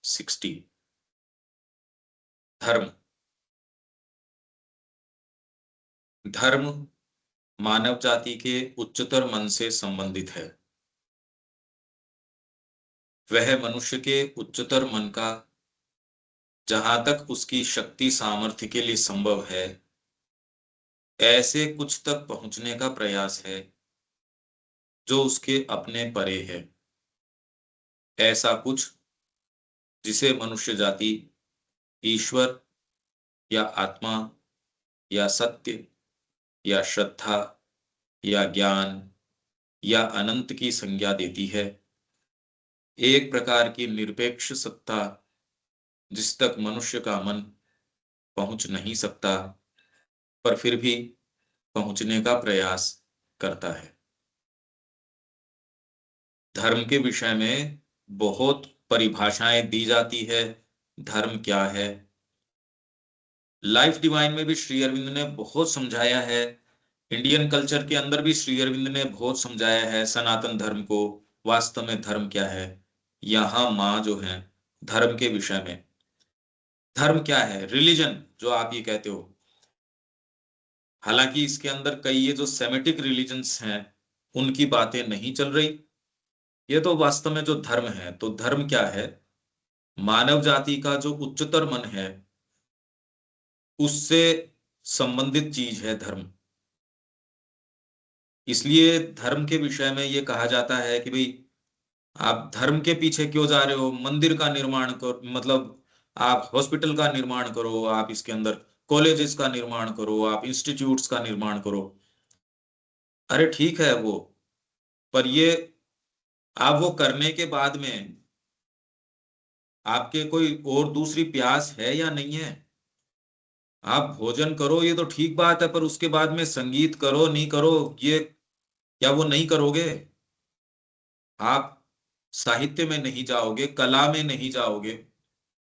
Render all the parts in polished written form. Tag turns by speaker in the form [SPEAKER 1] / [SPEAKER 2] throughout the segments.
[SPEAKER 1] 60। धर्म। धर्म मानव जाति के उच्चतर मन से संबंधित है। वह मनुष्य के उच्चतर मन का, जहां तक उसकी शक्ति सामर्थ्य के लिए संभव है, ऐसे कुछ तक पहुंचने का प्रयास है जो उसके अपने परे है। ऐसा कुछ जिसे मनुष्य जाति ईश्वर या आत्मा या सत्य या श्रद्धा या ज्ञान या अनंत की संज्ञा देती है। एक प्रकार की निरपेक्ष सत्ता जिस तक मनुष्य का मन पहुंच नहीं सकता, पर फिर भी पहुंचने का प्रयास करता है। धर्म के विषय में बहुत परिभाषाएं दी जाती है। धर्म क्या है? लाइफ डिवाइन में भी श्री अरविंद ने बहुत समझाया है। इंडियन कल्चर के अंदर भी श्री अरविंद ने बहुत समझाया है सनातन धर्म को। वास्तव में धर्म क्या है? यहाँ माँ जो है धर्म के विषय में, धर्म क्या है? रिलीजन जो आप ये कहते हो, हालांकि इसके अंदर कई ये जो सेमेटिक रिलीजन्स हैं उनकी बातें नहीं चल रही। ये तो वास्तव में जो धर्म है, तो धर्म क्या है? मानव जाति का जो उच्चतर मन है उससे संबंधित चीज है धर्म। इसलिए धर्म के विषय में ये कहा जाता है कि भाई आप धर्म के पीछे क्यों जा रहे हो? मंदिर का निर्माण करो, मतलब आप हॉस्पिटल का निर्माण करो, आप इसके अंदर कॉलेजेस का निर्माण करो, आप इंस्टीट्यूट्स का निर्माण करो। अरे ठीक है वो, पर ये आप वो करने के बाद में आपके कोई और दूसरी प्यास है या नहीं है? आप भोजन करो ये तो ठीक बात है, पर उसके बाद में संगीत करो नहीं करो, ये क्या वो नहीं करोगे? आप साहित्य में नहीं जाओगे, कला में नहीं जाओगे,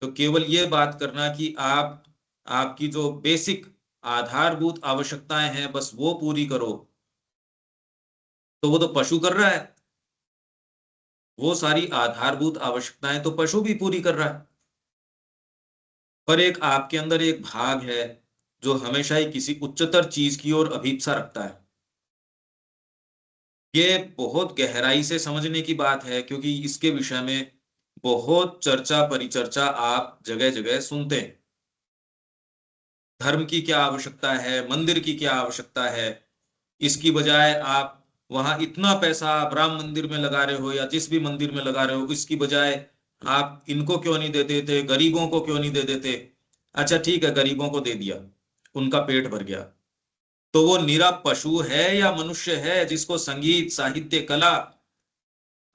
[SPEAKER 1] तो केवल ये बात करना कि आप आपकी जो बेसिक आधारभूत आवश्यकताएं हैं बस वो पूरी करो, तो वो तो पशु कर रहा है। वो सारी आधारभूत आवश्यकताएं तो पशु भी पूरी कर रहा है, पर एक आपके अंदर एक भाग है जो हमेशा ही किसी उच्चतर चीज की ओर अभिप्सा रखता है। ये बहुत गहराई से समझने की बात है, क्योंकि इसके विषय में बहुत चर्चा परिचर्चा आप जगह जगह सुनते हैं। धर्म की क्या आवश्यकता है, मंदिर की क्या आवश्यकता है, इसकी बजाय आप वहां इतना पैसा आप राम मंदिर में लगा रहे हो या जिस भी मंदिर में लगा रहे हो, इसकी बजाय आप इनको क्यों नहीं दे देते, गरीबों को क्यों नहीं दे देते? अच्छा ठीक है, गरीबों को दे दिया, उनका पेट भर गया, तो वो निरा पशु है या मनुष्य है जिसको संगीत साहित्य कला,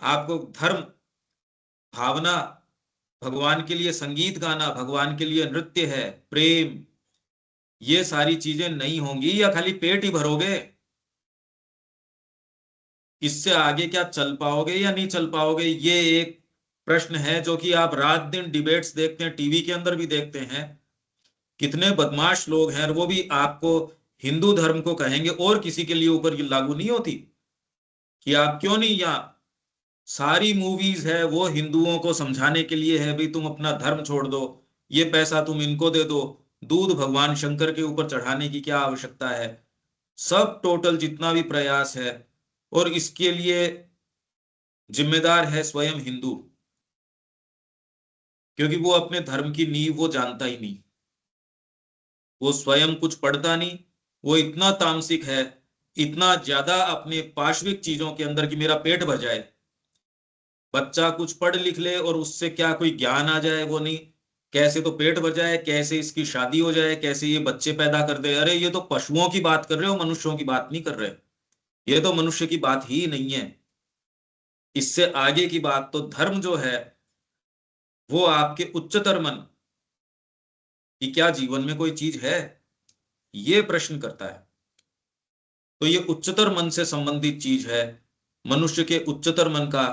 [SPEAKER 1] आपको धर्म भावना, भगवान के लिए संगीत गाना, भगवान के लिए नृत्य है, प्रेम, ये सारी चीजें नहीं होंगी या खाली पेट ही भरोगे? इससे आगे क्या चल पाओगे या नहीं चल पाओगे, ये एक प्रश्न है जो कि आप रात दिन डिबेट्स देखते हैं, टीवी के अंदर भी देखते हैं। कितने बदमाश लोग हैं, और वो भी आपको हिंदू धर्म को कहेंगे और किसी के लिए ऊपर ये लागू नहीं होती कि आप क्यों नहीं, यहाँ सारी मूवीज है वो हिंदुओं को समझाने के लिए है, भाई तुम अपना धर्म छोड़ दो, ये पैसा तुम इनको दे दो, दूध भगवान शंकर के ऊपर चढ़ाने की क्या आवश्यकता है? सब टोटल जितना भी प्रयास है, और इसके लिए जिम्मेदार है स्वयं हिंदू, क्योंकि वो अपने धर्म की नींव वो जानता ही नहीं, वो स्वयं कुछ पढ़ता नहीं, वो इतना तामसिक है, इतना ज्यादा अपने पाश्विक चीजों के अंदर कि मेरा पेट भर जाए। बच्चा कुछ पढ़ लिख ले और उससे क्या कोई ज्ञान आ जाए, वो नहीं, कैसे तो पेट भर जाए, कैसे इसकी शादी हो जाए, कैसे ये बच्चे पैदा कर दे। अरे ये तो पशुओं की बात कर रहे हो, मनुष्यों की बात नहीं कर रहे। ये तो मनुष्य की बात ही नहीं है। इससे आगे की बात तो धर्म जो है वो आपके उच्चतर मन कि क्या जीवन में कोई चीज है, ये प्रश्न करता है। तो ये उच्चतर मन से संबंधित चीज है, मनुष्य के उच्चतर मन का,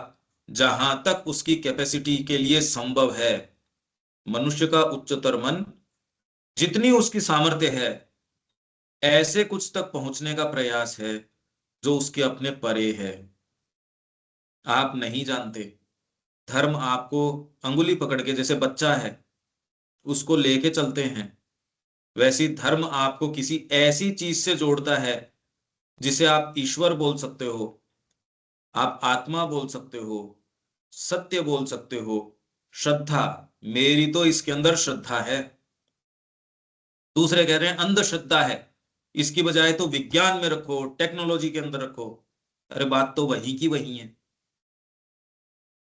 [SPEAKER 1] जहां तक उसकी कैपेसिटी के लिए संभव है। मनुष्य का उच्चतर मन जितनी उसकी सामर्थ्य है, ऐसे कुछ तक पहुंचने का प्रयास है जो उसके अपने परे है। आप नहीं जानते, धर्म आपको अंगुली पकड़ के, जैसे बच्चा है उसको लेके चलते हैं, वैसी धर्म आपको किसी ऐसी चीज से जोड़ता है जिसे आप ईश्वर बोल सकते हो, आप आत्मा बोल सकते हो, सत्य बोल सकते हो, श्रद्धा। मेरी तो इसके अंदर श्रद्धा है। दूसरे कह रहे हैं अंधश्रद्धा है, इसकी बजाय तो विज्ञान में रखो, टेक्नोलॉजी के अंदर रखो। अरे बात तो वही की वही है।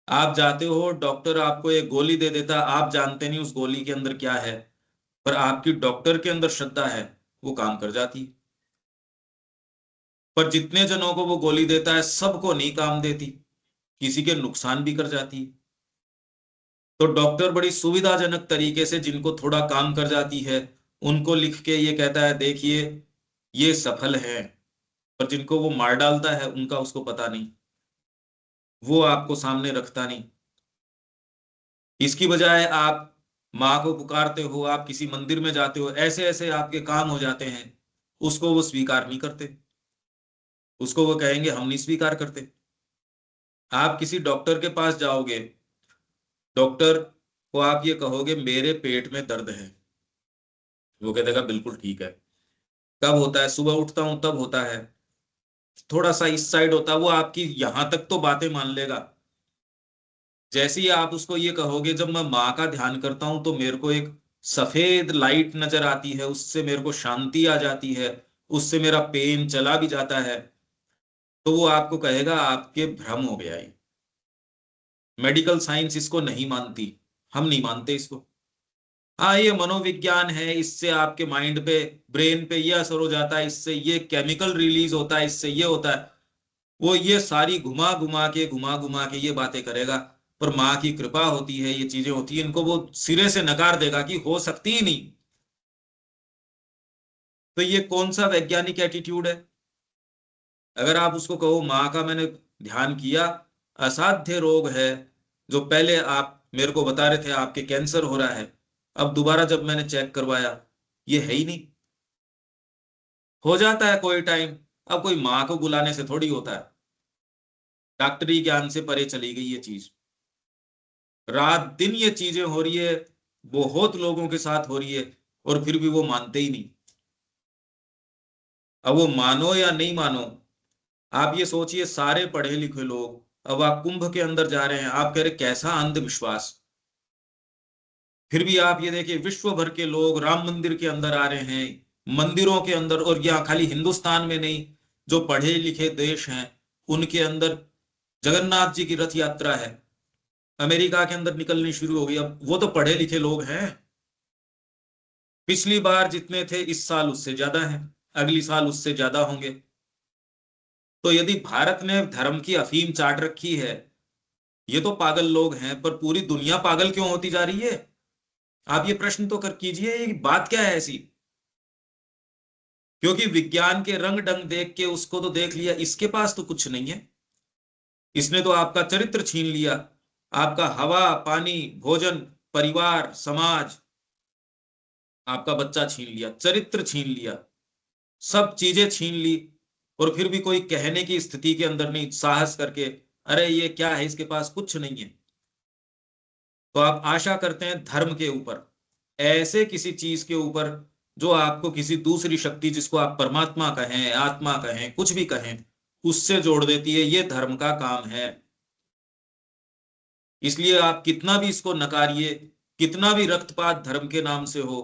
[SPEAKER 1] आप जाते हो, डॉक्टर आपको एक गोली दे देता, आप जानते नहीं उस गोली के अंदर क्या है, पर आपकी डॉक्टर के अंदर श्रद्धा है, वो काम कर जाती। पर जितने जनों को वो गोली देता है सबको नहीं काम देती, किसी के नुकसान भी कर जाती। तो डॉक्टर बड़ी सुविधाजनक तरीके से जिनको थोड़ा काम कर जाती है उनको लिख के ये कहता है देखिए ये सफल है, पर जिनको वो मार डालता है उनका उसको पता नहीं, वो आपको सामने रखता नहीं। इसकी बजाय आप माँ को पुकारते हो, आप किसी मंदिर में जाते हो, ऐसे ऐसे आपके काम हो जाते हैं, उसको वो स्वीकार नहीं करते, उसको वो कहेंगे हम नहीं स्वीकार करते। आप किसी डॉक्टर के पास जाओगे, डॉक्टर को आप ये कहोगे मेरे पेट में दर्द है, वो कह देगा बिल्कुल ठीक है। कब होता है? सुबह उठता हूं तब होता है, थोड़ा सा इस साइड होता है, वो आपकी यहां तक तो बातें मान लेगा। जैसे ही आप उसको ये कहोगे जब मैं माँ का ध्यान करता हूं तो मेरे को एक सफेद लाइट नजर आती है, उससे मेरे को शांति आ जाती है, उससे मेरा पेन चला भी जाता है, तो वो आपको कहेगा आपके भ्रम हो गया ये। मेडिकल साइंस इसको नहीं मानती, हम नहीं मानते इसको। हाँ ये मनोविज्ञान है, इससे आपके माइंड पे, ब्रेन पे ये असर हो जाता है, इससे ये केमिकल रिलीज होता है, इससे ये होता है। वो ये सारी घुमा घुमा के ये बातें करेगा, पर माँ की कृपा होती है, ये चीजें होती है, इनको वो सिरे से नकार देगा कि हो सकती ही नहीं। तो ये कौन सा वैज्ञानिक एटीट्यूड है? अगर आप उसको कहो माँ का मैंने ध्यान किया, असाध्य रोग है, जो पहले आप मेरे को बता रहे थे आपके कैंसर हो रहा है, अब दोबारा जब मैंने चेक करवाया ये है ही नहीं। हो जाता है कोई टाइम, अब कोई माँ को बुलाने से थोड़ी होता है, डॉक्टरी ज्ञान से परे चली गई ये चीज। रात दिन ये चीजें हो रही है, बहुत लोगों के साथ हो रही है, और फिर भी वो मानते ही नहीं। अब वो मानो या नहीं मानो, आप ये सोचिए सारे पढ़े लिखे लोग अब आप कुंभ के अंदर जा रहे हैं, आप कह रहे कैसा अंधविश्वास। फिर भी आप ये देखिए विश्व भर के लोग राम मंदिर के अंदर आ रहे हैं, मंदिरों के अंदर, और यहाँ खाली हिंदुस्तान में नहीं, जो पढ़े लिखे देश हैं उनके अंदर जगन्नाथ जी की रथ यात्रा है, अमेरिका के अंदर निकलनी शुरू हो गई। अब वो तो पढ़े लिखे लोग हैं, पिछली बार जितने थे इस साल उससे ज्यादा हैं, अगली साल उससे ज्यादा होंगे। तो यदि भारत ने धर्म की अफीम चाट रखी है, ये तो पागल लोग हैं, पर पूरी दुनिया पागल क्यों होती जा रही है? आप ये प्रश्न तो कर कीजिए, ये बात क्या है ऐसी? क्योंकि विज्ञान के रंग ढंग देख के उसको तो देख लिया, इसके पास तो कुछ नहीं है। इसने तो आपका चरित्र छीन लिया, आपका हवा पानी भोजन परिवार समाज, आपका बच्चा छीन लिया, चरित्र छीन लिया, सब चीजें छीन ली। और फिर भी कोई कहने की स्थिति के अंदर नहीं, साहस करके अरे ये क्या है, इसके पास कुछ नहीं है। तो आप आशा करते हैं धर्म के ऊपर, ऐसे किसी चीज के ऊपर जो आपको किसी दूसरी शक्ति, जिसको आप परमात्मा कहें आत्मा कहें कुछ भी कहें, उससे जोड़ देती है, ये धर्म का काम है। इसलिए आप कितना भी इसको नकारिए, कितना भी रक्तपात धर्म के नाम से हो,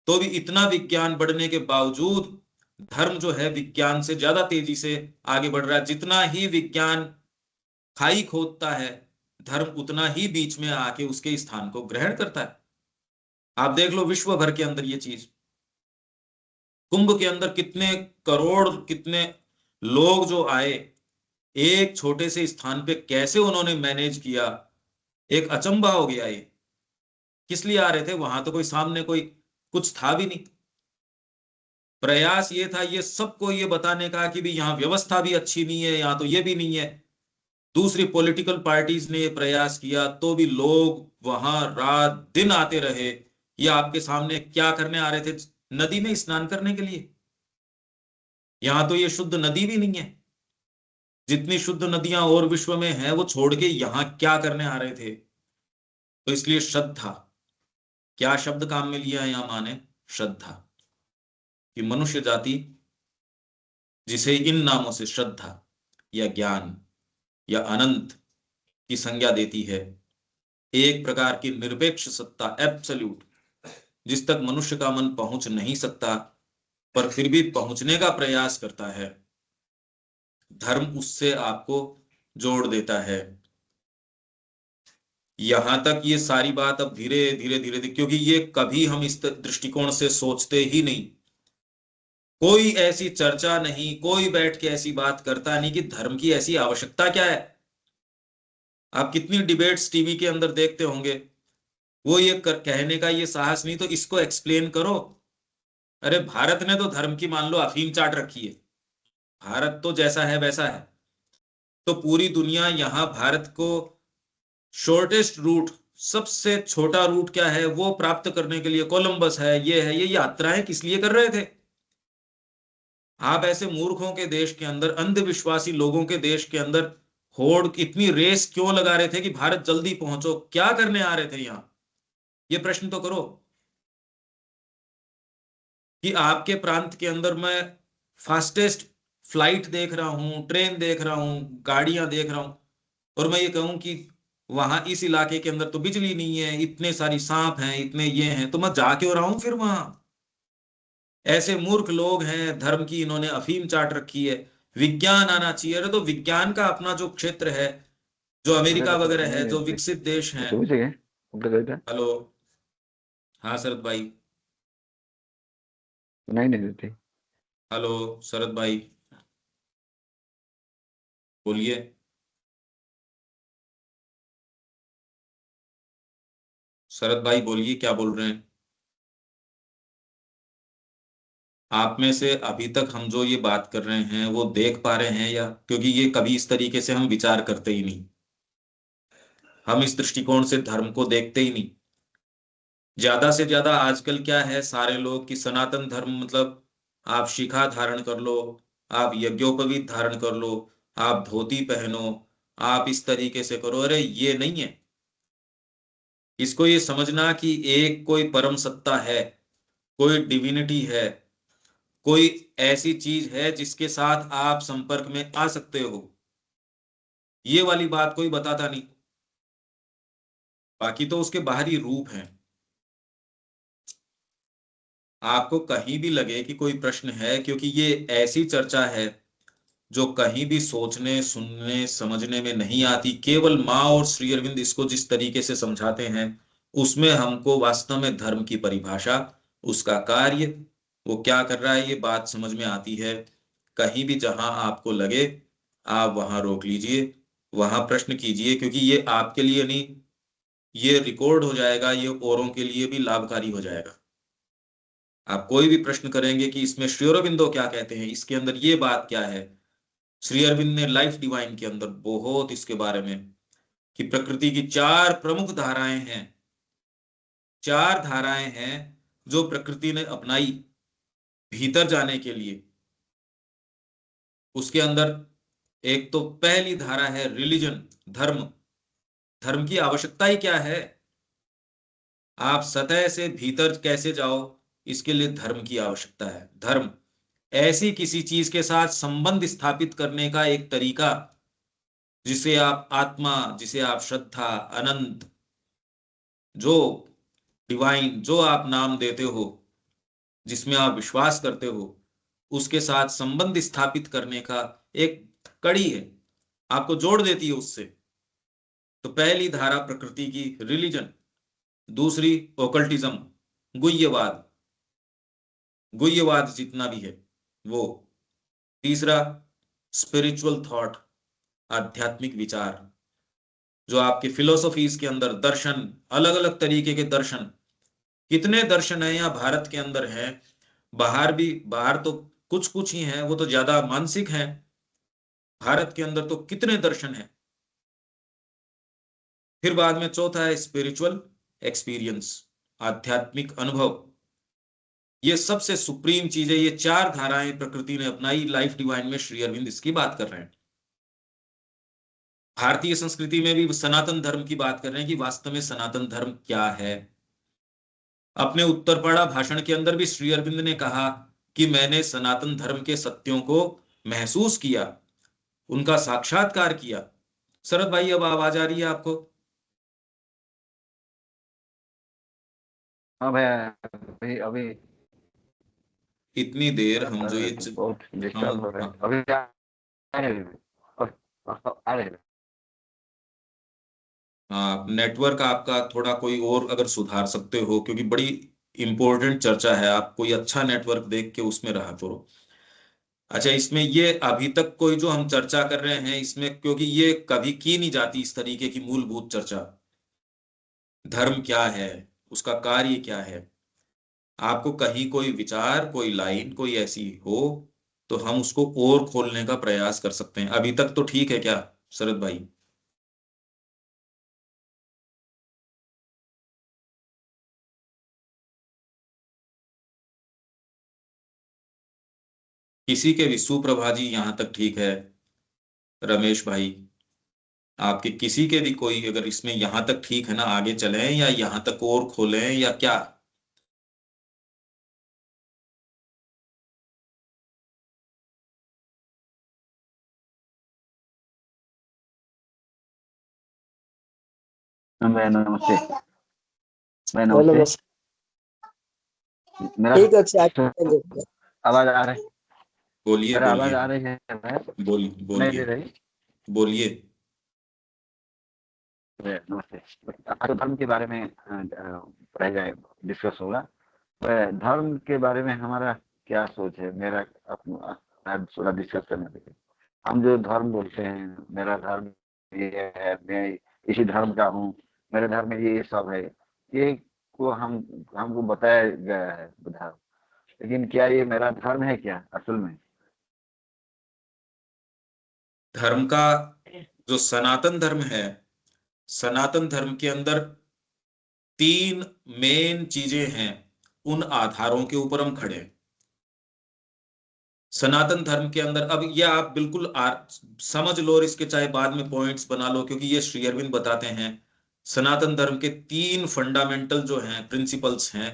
[SPEAKER 1] तो भी इतना विज्ञान बढ़ने के बावजूद धर्म जो है विज्ञान से ज्यादा तेजी से आगे बढ़ रहा है। जितना ही विज्ञान खाई खोदता है, धर्म उतना ही बीच में आके उसके स्थान को ग्रहण करता है। आप देख लो विश्व भर के अंदर ये चीज, कुंभ के अंदर कितने करोड़, कितने लोग जो आए, एक छोटे से स्थान पे कैसे उन्होंने मैनेज किया, एक अचंभा हो गया ये। किस लिए आ रहे थे? वहां तो कोई सामने कोई कुछ था भी नहीं। प्रयास ये था ये सबको ये बताने का कि भी यहाँ व्यवस्था भी अच्छी नहीं है, यहाँ तो ये भी नहीं है। दूसरी पॉलिटिकल पार्टीज ने ये प्रयास किया तो भी लोग वहां रात दिन आते रहे। ये आपके सामने क्या करने आ रहे थे? नदी में स्नान करने के लिए। यहाँ तो ये शुद्ध नदी भी नहीं है। जितनी शुद्ध नदियां और विश्व में हैं वो छोड़ के यहां क्या करने आ रहे थे। तो इसलिए श्रद्धा, क्या शब्द काम में लिया है यहां माने? श्रद्धा, कि मनुष्य जाति जिसे इन नामों से श्रद्धा या ज्ञान या अनंत की संज्ञा देती है, एक प्रकार की निरपेक्ष सत्ता, एब्सोल्यूट, जिस तक मनुष्य का मन पहुंच नहीं सकता पर फिर भी पहुंचने का प्रयास करता है, धर्म उससे आपको जोड़ देता है। यहां तक ये सारी बात अब धीरे धीरे धीरे धीरे, क्योंकि ये कभी हम इस दृष्टिकोण से सोचते ही नहीं, कोई ऐसी चर्चा नहीं, कोई बैठ के ऐसी बात करता नहीं कि धर्म की ऐसी आवश्यकता क्या है। आप कितनी डिबेट्स टीवी के अंदर देखते होंगे, वो ये कहने का ये साहस नहीं तो इसको एक्सप्लेन करो। अरे भारत ने तो धर्म की मान लो अफीम चाट रखी है, भारत तो जैसा है वैसा है। तो पूरी दुनिया यहां भारत को शॉर्टेस्ट रूट, सबसे छोटा रूट क्या है वो प्राप्त करने के लिए कोलंबस है, ये यात्राएं किस लिए कर रहे थे। आप ऐसे मूर्खों के देश के अंदर, अंधविश्वासी लोगों के देश के अंदर होड़ इतनी रेस क्यों लगा रहे थे कि भारत जल्दी पहुंचो, क्या करने आ रहे थे यहां? ये प्रश्न तो करो कि आपके प्रांत के अंदर मैं फास्टेस्ट फ्लाइट देख रहा हूं, ट्रेन देख रहा हूं, गाड़ियां देख रहा हूं, और मैं ये कहूं कि वहां इस इलाके के अंदर तो बिजली नहीं है, इतने सारी सांप हैं, इतने ये हैं, तो मैं जा क्यों रहा हूं फिर वहां? ऐसे मूर्ख लोग हैं, धर्म की इन्होंने अफीम चाट रखी है। विज्ञान आना चाहिए। अरे तो विज्ञान का अपना जो क्षेत्र है, जो अमेरिका वगैरह है, जो विकसित देश हैं। हेलो, हाँ शरद भाई।
[SPEAKER 2] नहीं नहीं देते।
[SPEAKER 1] हेलो शरद भाई, बोलिए। शरद भाई बोलिए, क्या बोल रहे हैं? आप में से अभी तक हम जो ये बात कर रहे हैं वो देख पा रहे हैं या? क्योंकि ये कभी इस तरीके से हम विचार करते ही नहीं, हम इस दृष्टिकोण से धर्म को देखते ही नहीं। ज्यादा से ज्यादा आजकल क्या है, सारे लोग कि सनातन धर्म मतलब आप शिखा धारण कर लो, आप यज्ञोपवीत धारण कर लो, आप धोती पहनो, आप इस तरीके से करो। अरे ये नहीं है। इसको ये समझना कि एक कोई परम सत्ता है, कोई डिविनिटी है, कोई ऐसी चीज है जिसके साथ आप संपर्क में आ सकते हो, ये वाली बात कोई बताता नहीं। बाकी तो उसके बाहरी रूप हैं। आपको कहीं भी लगे कि कोई प्रश्न है, क्योंकि ये ऐसी चर्चा है जो कहीं भी सोचने, सुनने, समझने में नहीं आती। केवल माँ और श्री अरविंद इसको जिस तरीके से समझाते हैं, उसमें हमको वास्तव में धर्म की परिभाषा, उसका कार्य, वो क्या कर रहा है, ये बात समझ में आती है। कहीं भी जहां आपको लगे, आप वहां रोक लीजिए, वहां प्रश्न कीजिए, क्योंकि ये आपके लिए नहीं, ये रिकॉर्ड हो जाएगा, ये औरों के लिए भी लाभकारी हो जाएगा। आप कोई भी प्रश्न करेंगे कि इसमें श्री अरविंदो क्या कहते हैं, इसके अंदर ये बात क्या है, श्री अरविंद ने लाइफ डिवाइन के अंदर बहुत इसके बारे में, कि प्रकृति की चार प्रमुख धाराएं हैं, चार धाराएं हैं जो प्रकृति ने अपनाई भीतर जाने के लिए। उसके अंदर एक तो पहली धारा है रिलीजन, धर्म। धर्म की आवश्यकता ही क्या है? आप सतह से भीतर कैसे जाओ, इसके लिए धर्म की आवश्यकता है। धर्म ऐसी किसी चीज के साथ संबंध स्थापित करने का एक तरीका, जिसे आप आत्मा, जिसे आप श्रद्धा, अनंत, जो डिवाइन, जो आप नाम देते हो, जिसमें आप विश्वास करते हो, उसके साथ संबंध स्थापित करने का एक कड़ी है, आपको जोड़ देती है उससे। तो पहली धारा प्रकृति की, रिलीजन। दूसरी ओकल्टिज्म, गुह्यवाद, गुह्यवाद जितना भी है वो। तीसरा स्पिरिचुअल थॉट, आध्यात्मिक विचार, जो आपके फिलोसॉफीज के अंदर दर्शन, अलग अलग तरीके के दर्शन, कितने दर्शन है यहाँ भारत के अंदर है, बाहर भी, बाहर तो कुछ कुछ ही हैं, वो तो ज्यादा मानसिक हैं। भारत के अंदर तो कितने दर्शन हैं। फिर बाद में चौथा है स्पिरिचुअल एक्सपीरियंस, आध्यात्मिक अनुभव। ये सबसे सुप्रीम चीज है। ये चार धाराएं प्रकृति ने अपनाई लाइफ डिवाइन में, श्री अरविंद इसकी बात कर रहे हैं। भारतीय संस्कृति में भी सनातन धर्म की बात कर रहे हैं कि वास्तव में सनातन धर्म क्या है। अपने उत्तरपड़ा भाषण के अंदर भी श्री अरविंद ने कहा कि मैंने सनातन धर्म के सत्यों को महसूस किया, उनका साक्षात्कार किया। शरद भाई, अब आवाज आ रही है आपको?
[SPEAKER 2] हाँ भैया, अभी अभी
[SPEAKER 1] इतनी देर हम जो ये
[SPEAKER 2] बहुत डिस्टर्ब हो
[SPEAKER 1] हम
[SPEAKER 2] रहे हैं अभी। आ रहे हैं, आ रहे हैं।
[SPEAKER 1] हाँ, नेटवर्क आपका थोड़ा कोई और अगर सुधार सकते हो, क्योंकि बड़ी इंपॉर्टेंट चर्चा है, आप कोई अच्छा नेटवर्क देख के उसमें रहा करो। अच्छा, इसमें ये अभी तक कोई जो हम चर्चा कर रहे हैं इसमें, क्योंकि ये कभी की नहीं जाती इस तरीके की मूलभूत चर्चा, धर्म क्या है, उसका कार्य क्या है। आपको कहीं कोई विचार, कोई लाइन कोई ऐसी हो तो हम उसको और खोलने का प्रयास कर सकते हैं। अभी तक तो ठीक है क्या शरद भाई? किसी के भी, सुप्रभा जी यहाँ तक ठीक है, रमेश भाई, आपके किसी के भी कोई अगर इसमें यहाँ तक ठीक है ना, आगे चलें या यहाँ तक और खोलें या क्या?
[SPEAKER 2] भाई नमस्ते। भाई
[SPEAKER 3] हेलो
[SPEAKER 2] नमस्ते।
[SPEAKER 3] बस
[SPEAKER 2] मेरा
[SPEAKER 3] ठीक है, अच्छा आगे।
[SPEAKER 2] आवाज आ रही?
[SPEAKER 1] बोलिए
[SPEAKER 2] मेरा आवाज
[SPEAKER 1] बोलिए।
[SPEAKER 2] आ रही है भाई?
[SPEAKER 1] बोलिए
[SPEAKER 2] नहीं दे
[SPEAKER 1] बोलिए।
[SPEAKER 2] रही?
[SPEAKER 1] बोलिए।
[SPEAKER 2] नमस्ते। आज धर्म के बारे में रह जाए, डिस्कस होगा। धर्म के बारे में हमारा क्या सोच है, मेरा अपना थोड़ा डिस्कस करने देंगे। हम जो धर्म बोलते हैं, मेरा धर्म ये है, मैं इसी धर्म का हूँ, मेरे धर्म में ये सब है, ये को हमको बताया गया है धर्म। लेकिन क्या ये मेरा धर्म है क्या असल में?
[SPEAKER 1] धर्म का जो सनातन धर्म है, सनातन धर्म के अंदर तीन मेन चीजें हैं, उन आधारों के ऊपर हम खड़े हैं। सनातन धर्म के अंदर, अब ये आप बिल्कुल समझ लो और इसके चाहे बाद में पॉइंट्स बना लो, क्योंकि ये श्री अरविंद बताते हैं सनातन धर्म के तीन फंडामेंटल जो हैं, प्रिंसिपल्स हैं।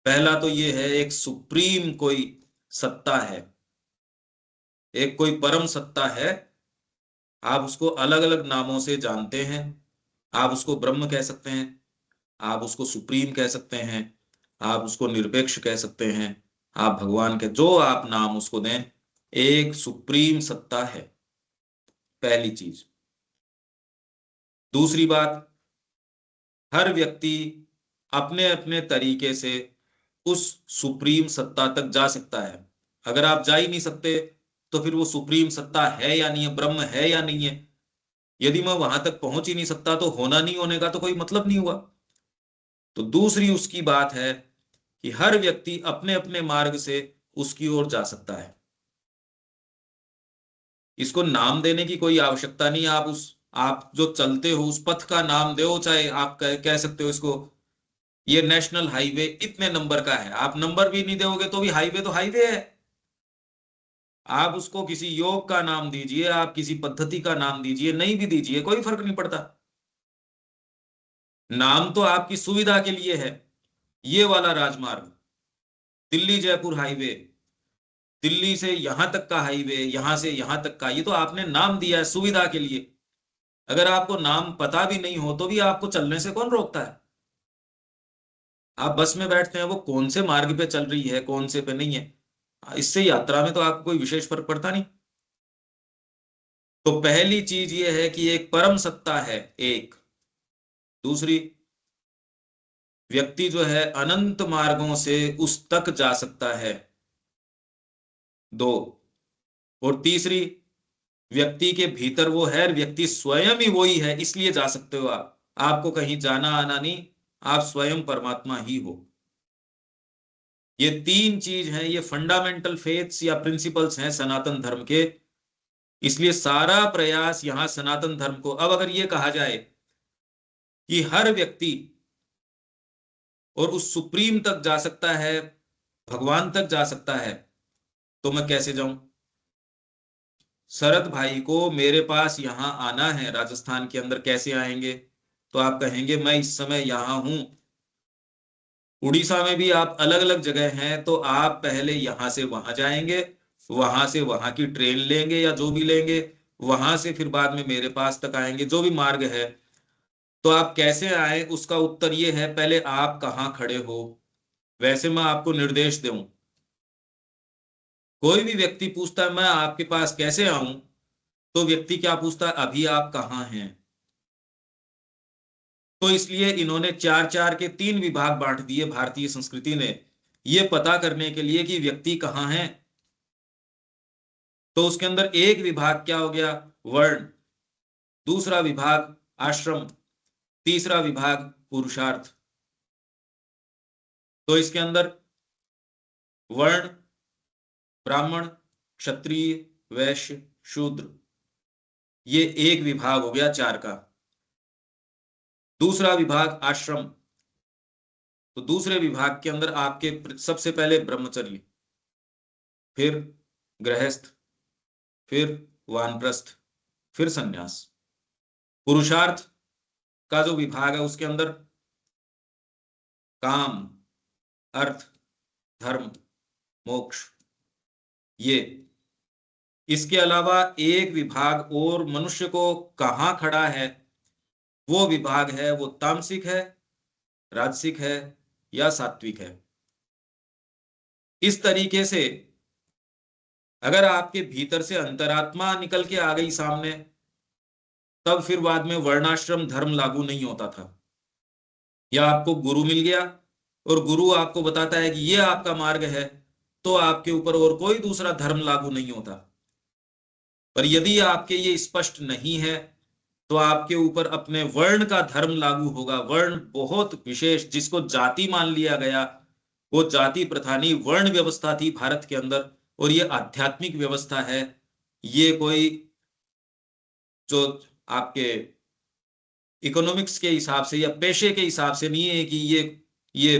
[SPEAKER 1] पहला तो ये है, एक सुप्रीम कोई सत्ता है, एक कोई परम सत्ता है। आप उसको अलग अलग नामों से जानते हैं। आप उसको ब्रह्म कह सकते हैं, आप उसको सुप्रीम कह सकते हैं, आप उसको निरपेक्ष कह सकते हैं, आप भगवान के जो आप नाम उसको दें, एक सुप्रीम सत्ता है, पहली चीज। दूसरी बात, हर व्यक्ति अपने अपने तरीके से उस सुप्रीम सत्ता तक जा सकता है। अगर आप जा ही नहीं सकते तो फिर वो सुप्रीम सत्ता है या नहीं है, ब्रह्म है या नहीं है। यदि मैं वहां तक पहुंच ही नहीं सकता तो होना नहीं होने का तो कोई मतलब नहीं हुआ। तो दूसरी उसकी बात है कि हर व्यक्ति अपने अपने मार्ग से उसकी ओर जा सकता है। इसको नाम देने की कोई आवश्यकता नहीं। आप जो चलते हो उस पथ का नाम दो, चाहे आप कह सकते हो इसको, ये नेशनल हाईवे इतने नंबर का है, आप नंबर भी नहीं दोगे तो भी हाईवे तो हाईवे है। आप उसको किसी योग का नाम दीजिए, आप किसी पद्धति का नाम दीजिए, नहीं भी दीजिए, कोई फर्क नहीं पड़ता। नाम तो आपकी सुविधा के लिए है। ये वाला राजमार्ग, दिल्ली जयपुर हाईवे, दिल्ली से यहां तक का हाईवे, यहां से यहां तक का, ये तो आपने नाम दिया है सुविधा के लिए। अगर आपको नाम पता भी नहीं हो तो भी आपको चलने से कौन रोकता है? आप बस में बैठते हैं, वो कौन से मार्ग पे चल रही है, कौन से पे नहीं है, इससे यात्रा में तो आपको कोई विशेष फर्क पड़ता नहीं। तो पहली चीज ये है कि एक परम सत्ता है, एक। दूसरी, व्यक्ति जो है अनंत मार्गों से उस तक जा सकता है, दो। और तीसरी, व्यक्ति के भीतर वो है, व्यक्ति स्वयं ही वही है, इसलिए जा सकते हो आप। आपको कहीं जाना आना नहीं, आप स्वयं परमात्मा ही हो। ये तीन चीज हैं, ये फंडामेंटल फेथ्स या प्रिंसिपल्स हैं सनातन धर्म के। इसलिए सारा प्रयास यहां सनातन धर्म को, अब अगर ये कहा जाए कि हर व्यक्ति और उस सुप्रीम तक जा सकता है, भगवान तक जा सकता है, तो मैं कैसे जाऊं? शरद भाई को मेरे पास यहाँ आना है राजस्थान के अंदर, कैसे आएंगे? तो आप कहेंगे मैं इस समय यहाँ हूं। उड़ीसा में भी आप अलग अलग जगह हैं, तो आप पहले यहां से वहां जाएंगे, वहां से वहां की ट्रेन लेंगे या जो भी लेंगे, वहां से फिर बाद में मेरे पास तक आएंगे, जो भी मार्ग है। तो आप कैसे आए, उसका उत्तर ये है, पहले आप कहाँ खड़े हो। वैसे मैं आपको निर्देश दूं, कोई भी व्यक्ति पूछता है मैं आपके पास कैसे आऊं, तो व्यक्ति क्या पूछता है, अभी आप कहाँ हैं। तो इसलिए इन्होंने चार चार के 3 विभाग बांट दिए भारतीय संस्कृति ने, ये पता करने के लिए कि व्यक्ति कहाँ है। तो उसके अंदर एक विभाग क्या हो गया, वर्ण। दूसरा विभाग आश्रम। तीसरा विभाग पुरुषार्थ। तो इसके अंदर वर्ण, ब्राह्मण, क्षत्रिय, वैश्य, शूद्र, ये एक विभाग हो गया 4 का। दूसरा विभाग आश्रम। तो दूसरे विभाग के अंदर आपके सबसे पहले ब्रह्मचर्य, फिर गृहस्थ, फिर वानप्रस्थ, फिर सन्यास। पुरुषार्थ का जो विभाग है उसके अंदर काम, अर्थ, धर्म, मोक्ष, ये। इसके अलावा एक विभाग और मनुष्य को कहाँ खड़ा है, वो विभाग है, वो तामसिक है, राजसिक है या सात्विक है। इस तरीके से अगर आपके भीतर से अंतरात्मा निकल के आ गई सामने, तब फिर बाद में वर्णाश्रम धर्म लागू नहीं होता था। या आपको गुरु मिल गया और गुरु आपको बताता है कि ये आपका मार्ग है, तो आपके ऊपर और कोई दूसरा धर्म लागू नहीं होता। पर यदि आपके ये स्पष्ट नहीं है, तो आपके ऊपर अपने वर्ण का धर्म लागू होगा। वर्ण बहुत विशेष, जिसको जाति मान लिया गया, वो जाति प्रथा नहीं, वर्ण व्यवस्था थी भारत के अंदर। और ये आध्यात्मिक व्यवस्था है। ये कोई जो आपके इकोनॉमिक्स के हिसाब से या पेशे के हिसाब से नहीं है कि ये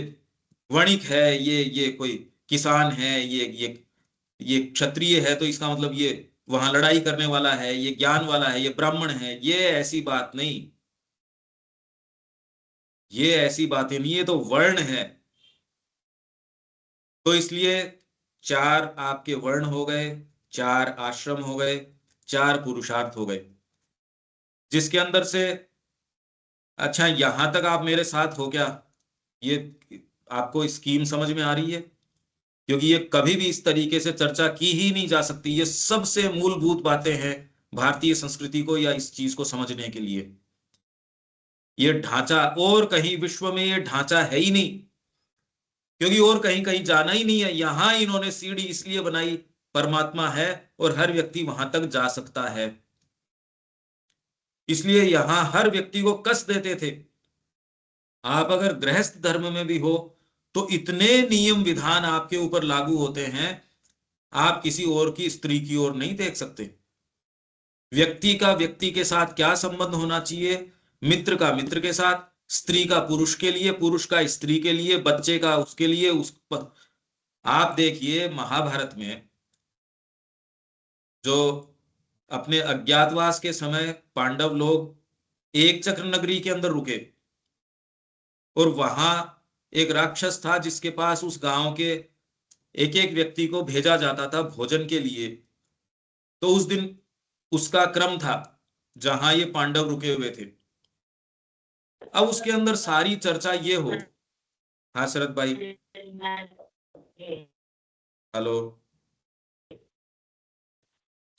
[SPEAKER 1] वणिक है, ये कोई किसान है, ये क्षत्रिय है तो इसका मतलब ये वहां लड़ाई करने वाला है, ये ज्ञान वाला है, ये ब्राह्मण है। ये ऐसी बात नहीं, ये ऐसी बातें नहीं, ये तो वर्ण है। तो इसलिए 4 आपके वर्ण हो गए, 4 आश्रम हो गए, 4 पुरुषार्थ हो गए, जिसके अंदर से, अच्छा यहां तक आप मेरे साथ हो क्या? ये आपको स्कीम समझ में आ रही है? क्योंकि ये कभी भी इस तरीके से चर्चा की ही नहीं जा सकती। ये सबसे मूलभूत बातें हैं भारतीय संस्कृति को या इस चीज को समझने के लिए। ये ढांचा और कहीं विश्व में ये ढांचा है ही नहीं, क्योंकि और कहीं कहीं जाना ही नहीं है। यहां इन्होंने सीढ़ी इसलिए बनाई, परमात्मा है और हर व्यक्ति वहां तक जा सकता है, इसलिए यहां हर व्यक्ति को कस देते थे। आप अगर गृहस्थ धर्म में भी हो तो इतने नियम विधान आपके ऊपर लागू होते हैं, आप किसी और की स्त्री की ओर नहीं देख सकते। व्यक्ति का व्यक्ति के साथ क्या संबंध होना चाहिए, मित्र का मित्र के साथ, स्त्री का पुरुष के लिए, पुरुष का स्त्री के लिए, बच्चे का उसके लिए, आप देखिए महाभारत में जो अपने अज्ञातवास के समय पांडव लोग एक चक्र नगरी के अंदर रुके, और वहां एक राक्षस था जिसके पास उस गांव के एक एक व्यक्ति को भेजा जाता था भोजन के लिए। तो उस दिन उसका क्रम था जहां ये पांडव रुके हुए थे। अब उसके अंदर सारी चर्चा ये हो, हाँ शरद भाई, हेलो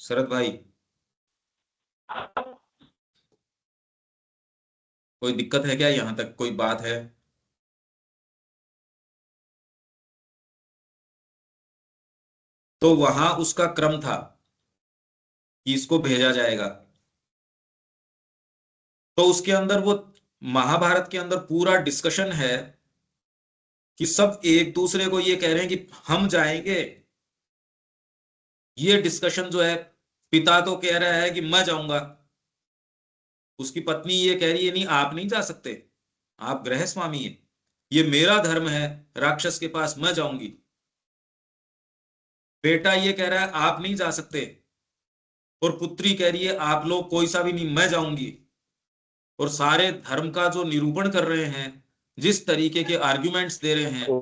[SPEAKER 1] शरद भाई, कोई दिक्कत है क्या? यहां तक कोई बात है? तो वहां उसका क्रम था कि इसको भेजा जाएगा। तो उसके अंदर वो महाभारत के अंदर पूरा डिस्कशन है कि सब एक दूसरे को ये कह रहे हैं कि हम जाएंगे। ये डिस्कशन जो है, पिता तो कह रहा है कि मैं जाऊंगा, उसकी पत्नी ये कह रही है नहीं आप नहीं जा सकते, आप गृह स्वामी है, ये मेरा धर्म है, राक्षस के पास मैं जाऊंगी। बेटा ये कह रहा है आप नहीं जा सकते, और पुत्री कह रही है आप लोग कोई सा भी नहीं, मैं जाऊंगी। और सारे धर्म का जो निरूपण कर रहे हैं, जिस तरीके के आर्ग्यूमेंट्स दे रहे हैं,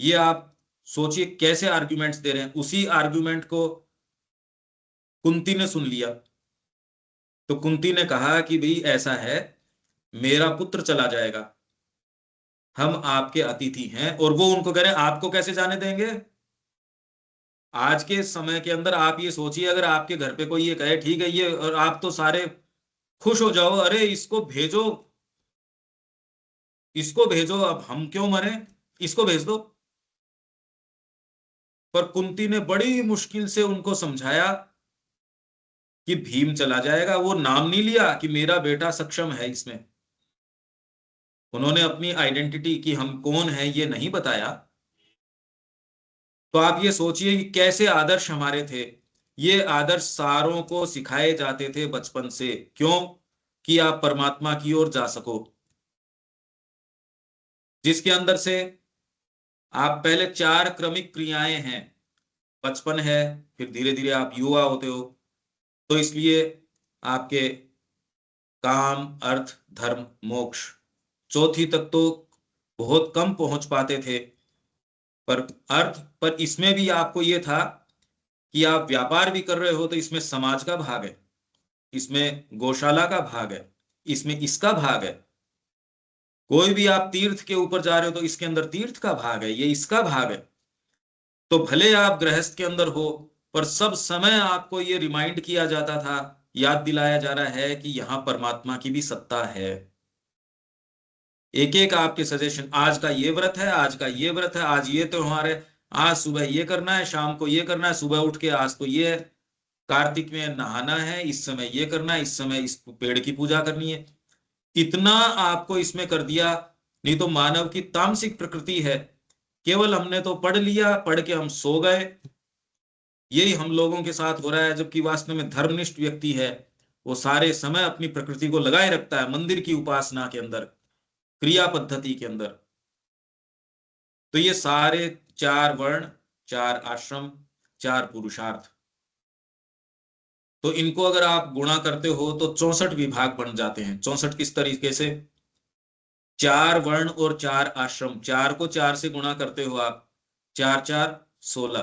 [SPEAKER 1] ये आप सोचिए कैसे आर्ग्यूमेंट्स दे रहे हैं। उसी आर्ग्यूमेंट को कुंती ने सुन लिया। तो कुंती ने कहा कि भाई ऐसा है, मेरा पुत्र चला जाएगा, हम आपके अतिथि हैं। और वो उनको कह रहे हैं आपको कैसे जाने देंगे। आज के समय के अंदर आप ये सोचिए, अगर आपके घर पे कोई ये कहे ठीक है ये, और आप तो सारे खुश हो जाओ, अरे इसको भेजो, इसको भेजो, अब हम क्यों मरे, इसको भेज दो। पर कुंती ने बड़ी मुश्किल से उनको समझाया कि भीम चला जाएगा। वो नाम नहीं लिया कि मेरा बेटा सक्षम है इसमें, उन्होंने अपनी आइडेंटिटी कि हम कौन है ये नहीं बताया। तो आप ये सोचिए कि कैसे आदर्श हमारे थे। ये आदर्श सारों को सिखाए जाते थे बचपन से, क्यों, कि आप परमात्मा की ओर जा सको, जिसके अंदर से आप पहले 4 क्रमिक क्रियाएं हैं। बचपन है, फिर धीरे धीरे आप युवा होते हो, तो इसलिए आपके काम, अर्थ, धर्म, मोक्ष, चौथी तक तो बहुत कम पहुंच पाते थे। पर अर्थ, पर इसमें भी आपको ये था कि आप व्यापार भी कर रहे हो तो इसमें समाज का भाग है, इसमें गौशाला का भाग है, इसमें इसका भाग है। कोई भी आप तीर्थ के ऊपर जा रहे हो तो इसके अंदर तीर्थ का भाग है, ये इसका भाग है। तो भले आप गृहस्थ के अंदर हो, पर सब समय आपको ये रिमाइंड किया जाता था, याद दिलाया जा रहा है कि यहां परमात्मा की भी सत्ता है। एक एक आपके सजेशन, आज का ये व्रत है, आज का ये व्रत है, आज ये त्योहार है, आज सुबह ये करना है, शाम को ये करना है, सुबह उठ के आज तो ये है, कार्तिक में नहाना है, इस समय ये करना है, इस समय इस पेड़ की पूजा करनी है। इतना आपको इसमें कर दिया। नहीं तो मानव की तामसिक प्रकृति है, केवल हमने तो पढ़ लिया, पढ़ के हम सो गए। यही हम लोगों के साथ हो रहा है। जबकि वास्तव में धर्मनिष्ठ व्यक्ति है, वो सारे समय अपनी प्रकृति को लगाए रखता है मंदिर की उपासना के अंदर, क्रिया पद्धति के अंदर। तो ये सारे 4 वर्ण, 4 आश्रम, 4 पुरुषार्थ, तो इनको अगर आप गुणा करते हो तो 64 विभाग बन जाते हैं। 64 किस तरीके से, 4 वर्ण और 4 आश्रम, 4 को 4 से गुणा करते हो आप, 4 4 16।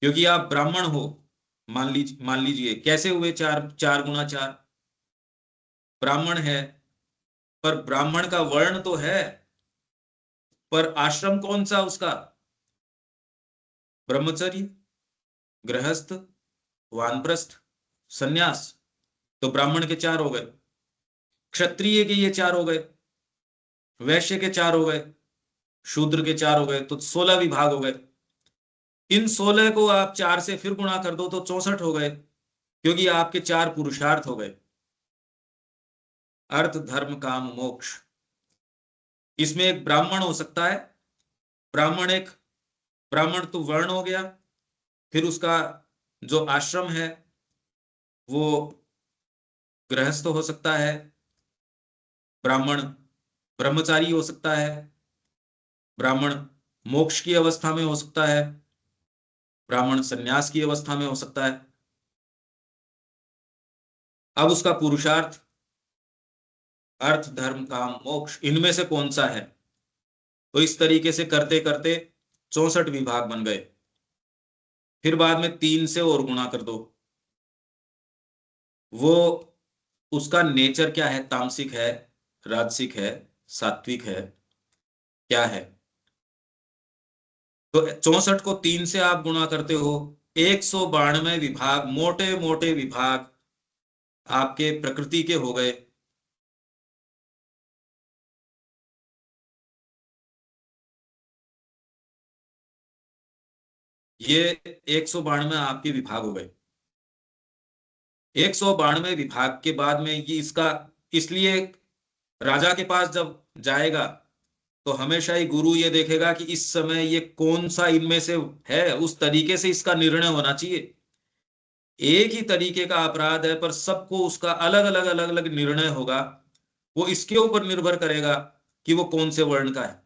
[SPEAKER 1] क्योंकि आप ब्राह्मण हो, मान लीजिए कैसे हुए 4 4 गुणा 4, ब्राह्मण है, पर ब्राह्मण का वर्ण तो है, पर आश्रम कौन सा उसका, ब्रह्मचर्य, गृहस्थ, वानप्रस्थ, सन्यास। तो ब्राह्मण के 4 हो गए, क्षत्रिय के ये 4 हो गए, वैश्य के 4 हो गए, शूद्र के 4 हो गए, तो 16 विभाग हो गए। इन 16 को आप 4 से फिर गुणा कर दो तो 64 हो गए, क्योंकि आपके 4 पुरुषार्थ हो गए, अर्थ, धर्म, काम, मोक्ष। इसमें एक ब्राह्मण हो सकता है, ब्राह्मण एक, ब्राह्मण तो वर्ण हो गया, फिर उसका जो आश्रम है वो गृहस्थ हो सकता है, ब्राह्मण ब्रह्मचारी हो सकता है, ब्राह्मण मोक्ष की अवस्था में हो सकता है, ब्राह्मण सन्यास की अवस्था में हो सकता है। अब उसका पुरुषार्थ, अर्थ, धर्म, काम, मोक्ष, इनमें से कौन सा है। तो इस तरीके से करते करते 64 विभाग बन गए। फिर बाद में 3 से और गुणा कर दो, वो उसका नेचर क्या है, तामसिक है, राजसिक है, सात्विक है, क्या है। तो 64 को 3 से आप गुणा करते हो, 192 विभाग, मोटे मोटे विभाग आपके प्रकृति के हो गए। ये 192 आपके विभाग हो गए। 192 विभाग के बाद में ये इसका, इसलिए राजा के पास जब जाएगा तो हमेशा ही गुरु ये देखेगा कि इस समय ये कौन सा इनमें से है, उस तरीके से इसका निर्णय होना चाहिए। एक ही तरीके का अपराध है, पर सबको उसका अलग अलग अलग अलग निर्णय होगा। वो इसके ऊपर निर्भर करेगा कि वो कौन से वर्ण का है।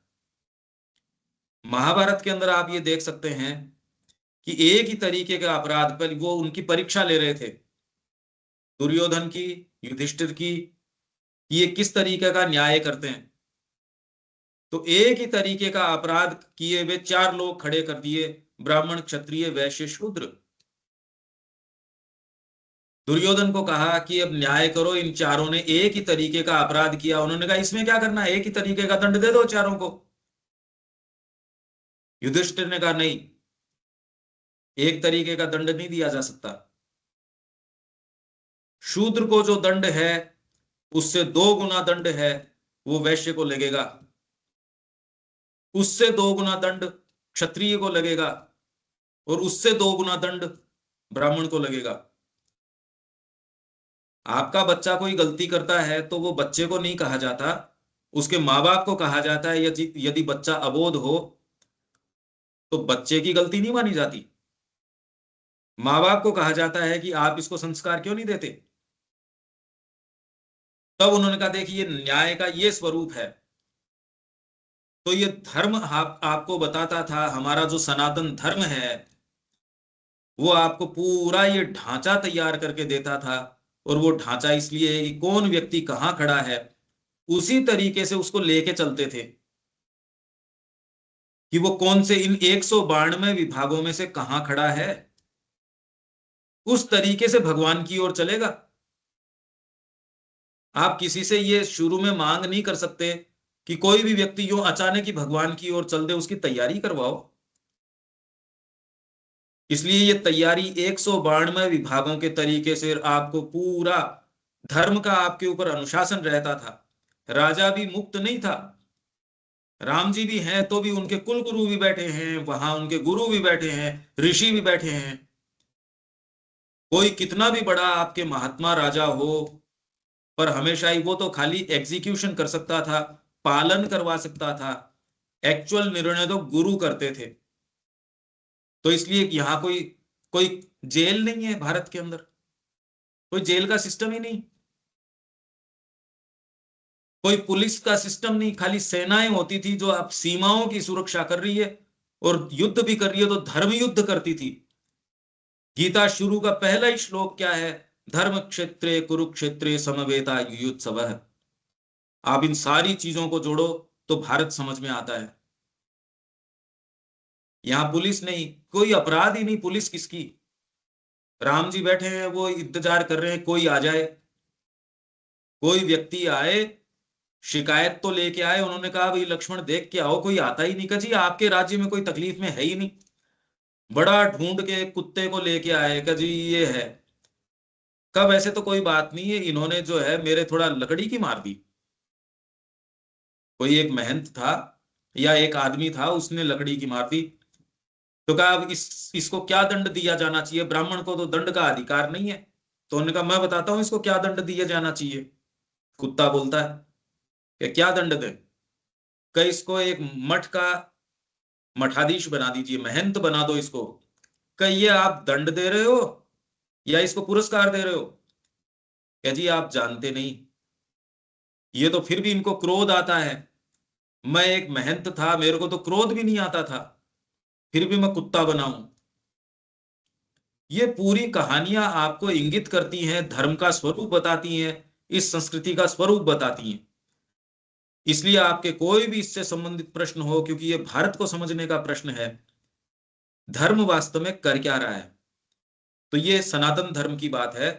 [SPEAKER 1] महाभारत के अंदर आप ये देख सकते हैं कि एक ही तरीके का अपराध पर वो उनकी परीक्षा ले रहे थे, दुर्योधन की, युधिष्ठिर की, ये किस तरीके का न्याय करते हैं। तो एक ही तरीके का अपराध किए हुए 4 लोग खड़े कर दिए, ब्राह्मण, क्षत्रिय, वैश्य, शूद्र। दुर्योधन को कहा कि अब न्याय करो, इन चारों ने एक ही तरीके का अपराध किया। उन्होंने कहा इसमें क्या करना है, एक ही तरीके का दंड दे दो चारों को। युधिष्ठिर ने कहा नहीं, एक तरीके का दंड नहीं दिया जा सकता। शूद्र को जो दंड है उससे 2 गुना दंड है वो वैश्य को लगेगा, उससे 2 गुना दंड क्षत्रिय को लगेगा, और उससे 2 गुना दंड ब्राह्मण को लगेगा। आपका बच्चा कोई गलती करता है तो वो बच्चे को नहीं कहा जाता, उसके माँ बाप को कहा जाता है। यदि बच्चा अबोध हो तो बच्चे की गलती नहीं मानी जाती, माँ बाप को कहा जाता है कि आप इसको संस्कार क्यों नहीं देते। तब उन्होंने कहा देखिए न्याय का ये स्वरूप है। तो ये धर्म आपको बताता था, हमारा जो सनातन धर्म है वो आपको पूरा ये ढांचा तैयार करके देता था। और वो ढांचा इसलिए है कि कौन व्यक्ति कहाँ खड़ा है, उसी तरीके से उसको लेके चलते थे कि वो कौन से इन 192 विभागों में से कहां खड़ा है, उस तरीके से भगवान की ओर चलेगा। आप किसी से ये शुरू में मांग नहीं कर सकते कि कोई भी व्यक्ति यूं अचानक ही भगवान की ओर चल दे, उसकी तैयारी करवाओ। इसलिए ये तैयारी 192 विभागों के तरीके से आपको पूरा धर्म का आपके ऊपर अनुशासन रहता था। राजा भी मुक्त नहीं था, राम जी भी हैं तो भी उनके कुल गुरु भी बैठे हैं वहां, उनके गुरु भी बैठे हैं, ऋषि भी बैठे हैं। कोई कितना भी बड़ा आपके महात्मा राजा हो, पर हमेशा ही वो तो खाली एग्जीक्यूशन कर सकता था, पालन करवा सकता था, एक्चुअल निर्णय तो गुरु करते थे। तो इसलिए यहाँ कोई कोई जेल नहीं है भारत के अंदर, कोई जेल का सिस्टम ही नहीं, कोई पुलिस का सिस्टम नहीं, खाली सेनाएं होती थी जो अब सीमाओं की सुरक्षा कर रही है, और युद्ध भी कर रही है तो धर्म युद्ध करती थी। गीता शुरू का पहला ही श्लोक क्या है, धर्म क्षेत्रे कुरुक्षेत्रे समवेता युयुत्सवः। आप इन सारी चीजों को जोड़ो तो भारत समझ में आता है। यहां पुलिस नहीं, कोई अपराध ही नहीं, पुलिस किसकी। राम जी बैठे हैं, वो इंतजार कर रहे हैं कोई आ जाए, कोई व्यक्ति आए, शिकायत तो लेके आए। उन्होंने कहा भाई लक्ष्मण देख के आओ, कोई आता ही नहीं। कहा जी आपके राज्य में कोई तकलीफ में है ही नहीं। बड़ा ढूंढ के कुत्ते को लेके आए, कहा जी ये है। कब ऐसे तो कोई बात नहीं है, इन्होंने जो है मेरे थोड़ा लकड़ी की मार दी। कोई एक महंत था या एक आदमी था, उसने लकड़ी की मार दी। तो कहा अब इसको क्या दंड दिया जाना चाहिए, ब्राह्मण को तो दंड का अधिकार नहीं है। तो उन्होंने कहा मैं बताता हूं इसको क्या दंड दिया जाना चाहिए। कुत्ता बोलता है कि क्या दंड दे। कहा इसको एक मठ का मठाधीश बना दीजिए, महंत बना दो इसको। कहा ये आप दंड दे रहे हो या इसको पुरस्कार दे रहे हो। क्या जी आप जानते नहीं, ये तो फिर भी इनको क्रोध आता है। मैं एक महंत था, मेरे को तो क्रोध भी नहीं आता था, फिर भी मैं कुत्ता बनाऊं। ये पूरी कहानियां आपको इंगित करती हैं, धर्म का स्वरूप बताती हैं, इस संस्कृति का स्वरूप बताती हैं। इसलिए आपके कोई भी इससे संबंधित प्रश्न हो, क्योंकि ये भारत को समझने का प्रश्न है, धर्म वास्तव में कर क्या रहा है। तो ये सनातन धर्म की बात है।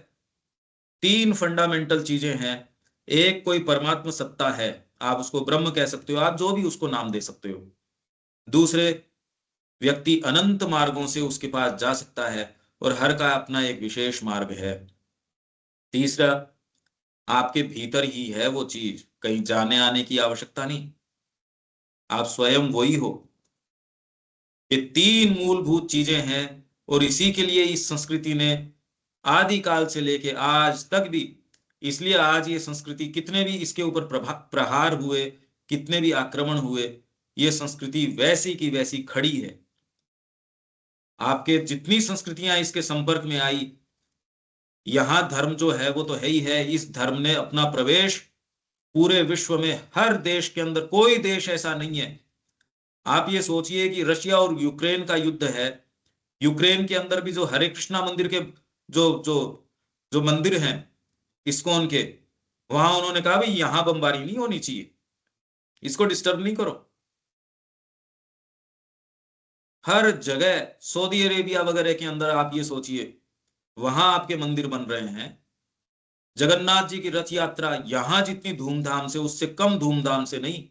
[SPEAKER 1] 3 फंडामेंटल चीजें हैं। एक, कोई परमात्मा सत्ता है, आप उसको ब्रह्म कह सकते हो, आप जो भी उसको नाम दे सकते हो। दूसरे, व्यक्ति अनंत मार्गों से उसके पास जा सकता है और हर का अपना एक विशेष मार्ग है। तीसरा, आपके भीतर ही है वो चीज, कहीं जाने आने की आवश्यकता नहीं, आप स्वयं वही हो। ये 3 मूलभूत चीजें हैं, और इसी के लिए इस संस्कृति ने आदिकाल से लेके आज तक भी, इसलिए आज ये संस्कृति कितने भी इसके ऊपर प्रहार हुए, कितने भी आक्रमण हुए, ये संस्कृति वैसी की वैसी खड़ी है। आपके जितनी संस्कृतियां इसके संपर्क में आई, यहां धर्म जो है वो तो है ही है। इस धर्म ने अपना प्रवेश पूरे विश्व में हर देश के अंदर, कोई देश ऐसा नहीं है आप ये सोचिए कि रशिया और यूक्रेन का युद्ध है, यूक्रेन के अंदर भी जो हरे कृष्णा मंदिर के जो जो जो मंदिर हैं इस्कॉन के, वहां उन्होंने कहा भाई यहां बमबारी नहीं होनी चाहिए, इसको डिस्टर्ब नहीं करो। हर जगह सऊदी अरेबिया वगैरह के अंदर आप ये सोचिए, वहां आपके मंदिर बन रहे हैं, जगन्नाथ जी की रथ यात्रा यहां जितनी धूमधाम से, उससे कम धूमधाम से नहीं।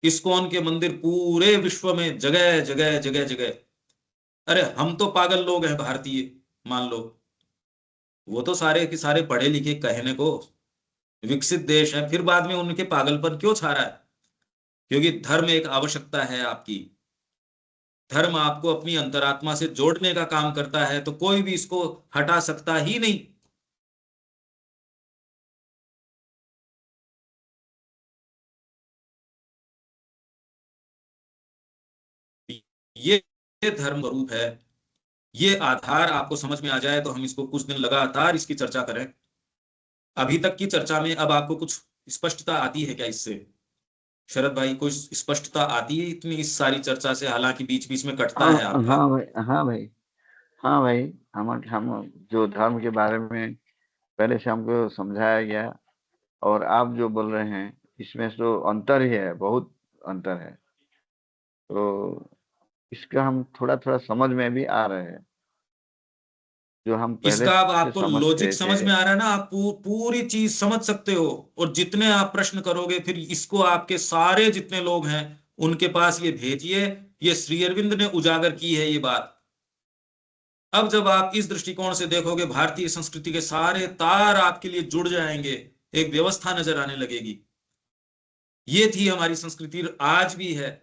[SPEAKER 1] इस्कॉन के मंदिर पूरे विश्व में जगह जगह जगह जगह। अरे हम तो पागल लोग हैं भारतीय, मान लो, वो तो सारे के सारे पढ़े लिखे कहने को विकसित देश है, फिर बाद में उनके पागलपन क्यों छा रहा है? क्योंकि धर्म एक आवश्यकता है आपकी। धर्म आपको अपनी अंतरात्मा से जोड़ने का काम करता है, तो कोई भी इसको हटा सकता ही नहीं। ये धर्म रूप है। ये आधार आपको समझ में आ जाए तो हम इसको कुछ दिन लगातार इसकी चर्चा करें। अभी तक की चर्चा में अब आपको कुछ स्पष्टता आती है क्या इससे? शरद भाई, कुछ स्पष्टता आती है इतनी इस सारी चर्चा से? हालांकि बीच बीच में कटता
[SPEAKER 2] हाँ
[SPEAKER 1] है आपका।
[SPEAKER 2] हाँ भाई, हाँ भाई, हाँ भाई। हम जो धर्म के बारे में पहले से हमको समझाया गया, और आप जो बोल रहे हैं, इसमें तो अंतर ही है, बहुत अंतर है। तो इसका हम थोड़ा थोड़ा समझ में भी आ रहे हैं, जो हम पहले
[SPEAKER 1] इसका अब
[SPEAKER 2] से
[SPEAKER 1] आपको लॉजिक
[SPEAKER 2] समझते थे।
[SPEAKER 1] समझ में आ रहा है ना? आप पूरी चीज समझ सकते हो, और जितने आप प्रश्न करोगे फिर इसको आपके सारे जितने लोग हैं उनके पास ये भेजिए। ये श्री अरविंद ने उजागर की है ये बात। अब जब आप इस दृष्टिकोण से देखोगे, भारतीय संस्कृति के सारे तार आपके लिए जुड़ जाएंगे, एक व्यवस्था नजर आने लगेगी। ये थी हमारी संस्कृति, आज भी है।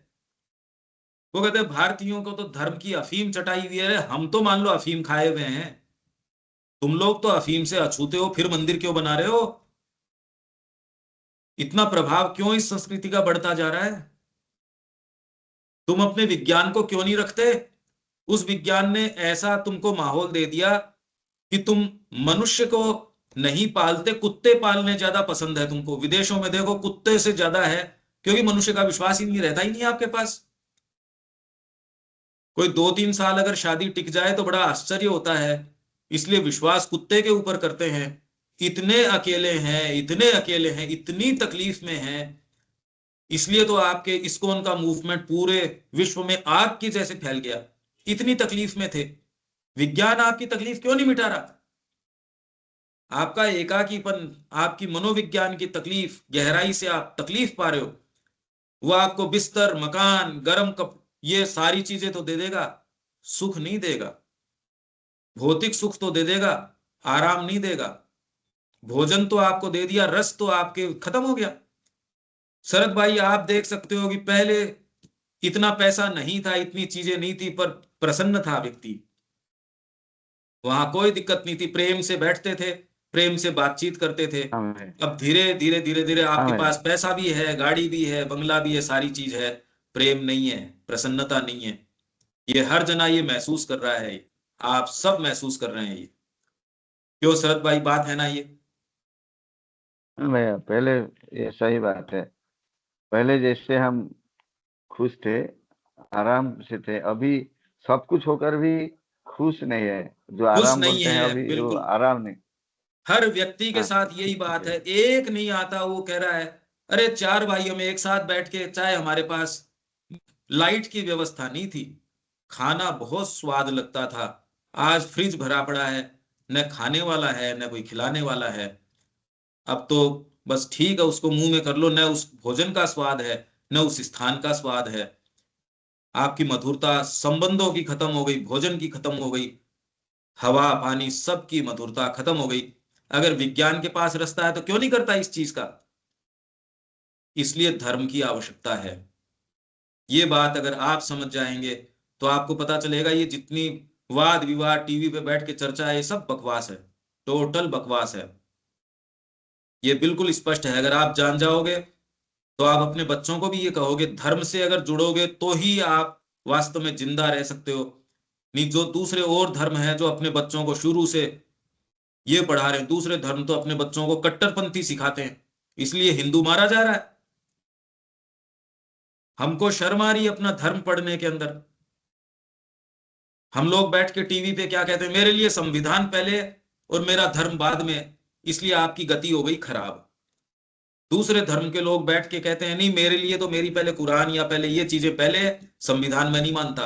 [SPEAKER 1] वो कहते हैं भारतीयों को तो धर्म की अफीम चटाई हुई है। हम तो मान लो अफीम खाए हुए हैं, तुम लोग तो अफीम से अछूते हो, फिर मंदिर क्यों बना रहे हो? इतना प्रभाव क्यों इस संस्कृति का बढ़ता जा रहा है? तुम अपने विज्ञान को क्यों नहीं रखते? उस विज्ञान ने ऐसा तुमको माहौल दे दिया कि तुम मनुष्य को नहीं पालते, कुत्ते पालने ज्यादा पसंद है तुमको। विदेशों में देखो कुत्ते से ज्यादा है, क्योंकि मनुष्य का विश्वास ही नहीं रहता, ही नहीं आपके पास। कोई 2-3 साल अगर शादी टिक जाए तो बड़ा आश्चर्य होता है, इसलिए विश्वास कुत्ते के ऊपर करते हैं। इतने अकेले हैं, इतने अकेले हैं, इतनी तकलीफ में हैं, इसलिए तो आपके इस्कॉन का मूवमेंट पूरे विश्व में आग की जैसे फैल गया। इतनी तकलीफ में थे। विज्ञान आपकी तकलीफ क्यों नहीं मिटा रहा? आपका एकाकीपन, आपकी मनोविज्ञान की तकलीफ, गहराई से आप तकलीफ पा रहे हो, वो आपको बिस्तर, मकान, गर्म कप, ये सारी चीजें तो दे देगा, सुख नहीं देगा। भौतिक सुख तो दे देगा, आराम नहीं देगा। भोजन तो आपको दे दिया, रस तो आपके खत्म हो गया। शरद भाई, आप देख सकते हो कि पहले इतना पैसा नहीं था, इतनी चीजें नहीं थी, पर प्रसन्न था व्यक्ति। वहां कोई दिक्कत नहीं थी, प्रेम से बैठते थे, प्रेम से बातचीत करते थे।
[SPEAKER 2] हाँ भाई,
[SPEAKER 1] अब धीरे धीरे धीरे धीरे
[SPEAKER 2] हाँ
[SPEAKER 1] आपके
[SPEAKER 2] भाई,
[SPEAKER 1] पास पैसा भी है, गाड़ी भी है, बंगला भी है, सारी चीज है, प्रेम नहीं है, प्रसन्नता नहीं है। ये हर जना ये महसूस कर रहा है, आप सब महसूस कर रहे हैं ये। क्यों शरद भाई, बात है ना ये?
[SPEAKER 2] हाँ भैया, पहले ये सही बात है। पहले जैसे हम खुश थे, आराम से थे, अभी सब कुछ होकर भी खुश नहीं है। जो
[SPEAKER 1] खुश
[SPEAKER 2] आराम
[SPEAKER 1] नहीं
[SPEAKER 2] बोलते हैं,
[SPEAKER 1] है,
[SPEAKER 2] अभी वो
[SPEAKER 1] बिल्कुल।
[SPEAKER 2] आराम नहीं।
[SPEAKER 1] हर व्यक्ति के
[SPEAKER 2] हाँ,
[SPEAKER 1] साथ यही
[SPEAKER 2] ठीक
[SPEAKER 1] बात
[SPEAKER 2] है।
[SPEAKER 1] है, एक नहीं आता वो कह रहा है अरे 4 भाई हम एक साथ बैठ के, चाहे हमारे पास लाइट की व्यवस्था नहीं थी, खाना बहुत स्वाद लगता था, आज फ्रिज भरा पड़ा है, न खाने वाला है न कोई खिलाने वाला है। अब तो बस ठीक है, उसको मुंह में कर लो, न उस भोजन का स्वाद है, न उस स्थान का स्वाद है। आपकी मधुरता संबंधों की खत्म हो गई, भोजन की खत्म हो गई, हवा पानी सबकी मधुरता खत्म हो गई। अगर विज्ञान के पास रास्ता है तो क्यों नहीं करता इस चीज का? इसलिए धर्म की आवश्यकता है। ये बात अगर आप समझ जाएंगे तो आपको पता चलेगा ये जितनी वाद विवाद टीवी पे बैठ के चर्चा है, ये सब बकवास है, टोटल बकवास है। ये बिल्कुल स्पष्ट है। अगर आप जान जाओगे तो आप अपने बच्चों को भी ये कहोगे, धर्म से अगर जुड़ोगे तो ही आप वास्तव में जिंदा रह सकते हो। नहीं, जो दूसरे और धर्म है जो अपने बच्चों को शुरू से ये पढ़ा रहे हैं, दूसरे धर्म तो अपने बच्चों को कट्टरपंथी सिखाते हैं, इसलिए हिंदू मारा जा रहा है। हमको शर्म आ रही है अपना धर्म पढ़ने के अंदर। हम लोग बैठ के टीवी पे क्या कहते हैं, मेरे लिए संविधान पहले और मेरा धर्म बाद में, इसलिए आपकी गति हो गई खराब। दूसरे धर्म के लोग बैठ के कहते हैं नहीं, मेरे लिए तो मेरी पहले कुरान या पहले ये चीजें पहले, संविधान में नहीं मानता।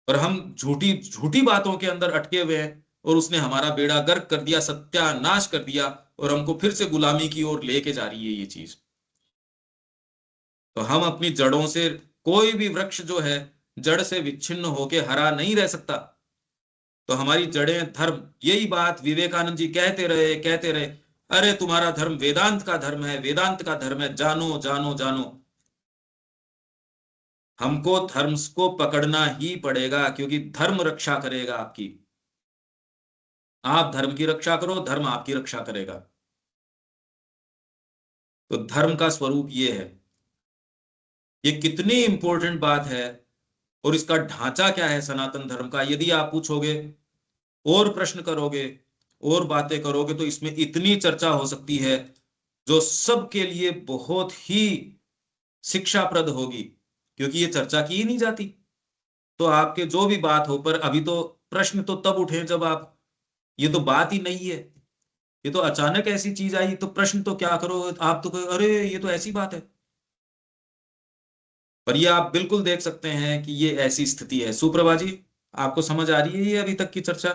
[SPEAKER 1] और हम झूठी झूठी बातों के अंदर अटके हुए हैं, और उसने हमारा बेड़ा गर्क कर दिया, सत्यानाश कर दिया, और हमको फिर से गुलामी की ओर लेके जा रही है ये चीज। तो हम अपनी जड़ों से, कोई भी वृक्ष जो है जड़ से विच्छिन्न होके हरा नहीं रह सकता। तो हमारी जड़ें धर्म, यही बात विवेकानंद जी कहते रहे कहते रहे, अरे तुम्हारा धर्म वेदांत का धर्म है, वेदांत का धर्म है, जानो जानो जानो। हमको धर्म को पकड़ना ही पड़ेगा, क्योंकि धर्म रक्षा करेगा आपकी। आप धर्म की रक्षा करो, धर्म आपकी रक्षा करेगा। तो धर्म का स्वरूप ये है। ये कितनी इंपॉर्टेंट बात है, और इसका ढांचा क्या है सनातन धर्म का, यदि आप पूछोगे और प्रश्न करोगे और बातें करोगे, तो इसमें इतनी चर्चा हो सकती है जो सबके लिए बहुत ही शिक्षाप्रद होगी, क्योंकि ये चर्चा की ही नहीं जाती। तो आपके जो भी बात हो, पर अभी तो प्रश्न तो तब उठे जब आप, ये तो बात ही नहीं है, ये तो अचानक ऐसी चीज आई, तो प्रश्न तो क्या करो आप, तो कहो अरे ये तो ऐसी बात है। पर ये आप बिल्कुल देख सकते हैं कि ये ऐसी स्थिति है। सुप्रभा जी, आपको समझ आ रही है ये अभी तक की चर्चा?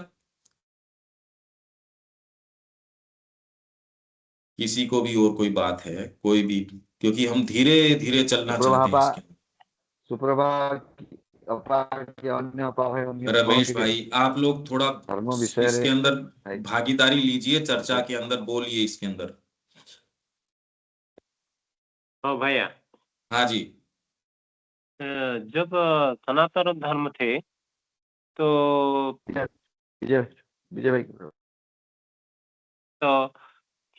[SPEAKER 1] किसी को भी और कोई बात है, कोई भी, क्योंकि हम धीरे धीरे चलना चाहते हैं
[SPEAKER 2] सुप्रभा,
[SPEAKER 1] इसके।
[SPEAKER 2] सुप्रभा अपार के अन्य अपार है, अन्य बहुत
[SPEAKER 1] रमेश
[SPEAKER 2] ही
[SPEAKER 1] भाई, आप लोग थोड़ा
[SPEAKER 2] धर्म विषय रे
[SPEAKER 1] इसके अंदर
[SPEAKER 2] है।
[SPEAKER 1] भागीदारी लीजिए, चर्चा के अंदर बोलिए इसके अंदर।
[SPEAKER 3] हाँ भैया,
[SPEAKER 1] हाँ जी।
[SPEAKER 3] जब सनातन धर्म थे तो
[SPEAKER 2] विजय विजय भाई,
[SPEAKER 3] तो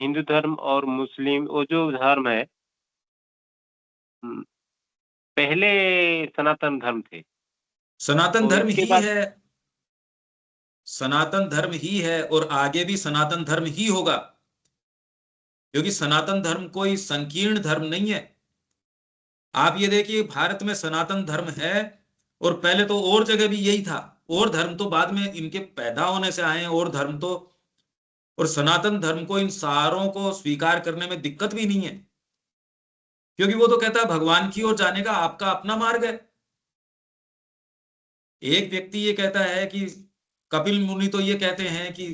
[SPEAKER 3] हिंदू धर्म और मुस्लिम, वो जो धर्म है, पहले सनातन धर्म थे
[SPEAKER 1] सनातन
[SPEAKER 3] और
[SPEAKER 1] धर्म
[SPEAKER 3] इसके
[SPEAKER 1] ही
[SPEAKER 3] बाद।
[SPEAKER 1] है, सनातन धर्म ही है, और आगे भी सनातन धर्म ही होगा, क्योंकि सनातन धर्म कोई संकीर्ण धर्म नहीं है। आप ये देखिए, भारत में सनातन धर्म है, और पहले तो और जगह भी यही था, और धर्म तो बाद में इनके पैदा होने से आए हैं, और धर्म तो, और सनातन धर्म को, इन सारों को स्वीकार करने में दिक्कत भी नहीं है, क्योंकि वो तो कहता है भगवान की ओर जाने का आपका अपना मार्ग है। एक व्यक्ति ये कहता है कि, कपिल मुनि तो ये कहते हैं कि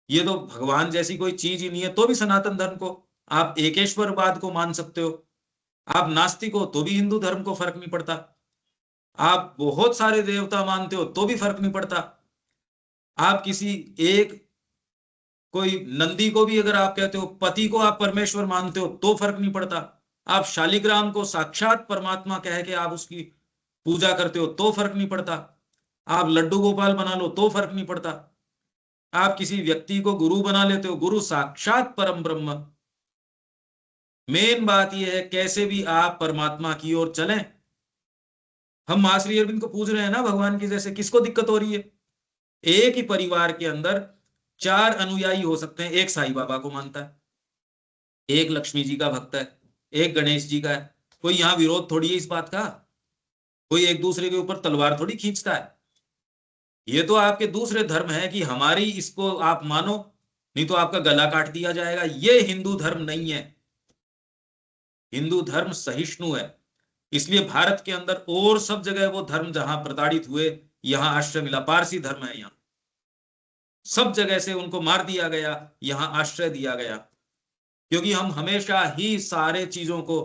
[SPEAKER 1] ये तो भगवान जैसी कोई चीज ही नहीं है, तो भी सनातन धर्म को आप एकेश्वरवाद को मान सकते हो। आप नास्तिक हो तो भी हिंदू धर्म को फर्क नहीं पड़ता। आप बहुत सारे देवता मानते हो तो भी फर्क नहीं पड़ता। आप किसी एक, कोई नंदी को भी अगर आप कहते हो, पति को आप परमेश्वर मानते हो तो फर्क नहीं पड़ता। आप शालिग्राम को साक्षात परमात्मा कह के आप उसकी पूजा करते हो तो फर्क नहीं पड़ता। आप लड्डू गोपाल बना लो तो फर्क नहीं पड़ता। आप किसी व्यक्ति को गुरु बना लेते हो, गुरु साक्षात परम ब्रह्म। मेन बात यह है कैसे भी आप परमात्मा की ओर चलें। हम मां श्री अरविंद को पूज रहे हैं ना भगवान की जैसे, किसको दिक्कत हो रही है? एक ही परिवार के अंदर 4 अनुयायी हो सकते हैं, एक साईं बाबा को मानता है, एक लक्ष्मी जी का भक्त है, एक गणेश जी का है। कोई यहां विरोध थोड़ी है इस बात का, कोई एक दूसरे के ऊपर तलवार थोड़ी खींचता है। ये तो आपके दूसरे धर्म है कि हमारी इसको आप मानो, नहीं तो आपका गला काट दिया जाएगा। ये हिंदू धर्म नहीं है। हिंदू धर्म सहिष्णु है, इसलिए भारत के अंदर और सब जगह वो धर्म जहां प्रताड़ित हुए, यहां आश्रय मिला। पारसी धर्म है, यहां सब जगह से उनको मार दिया गया, यहां आश्रय दिया गया, क्योंकि हम हमेशा ही सारे चीजों को,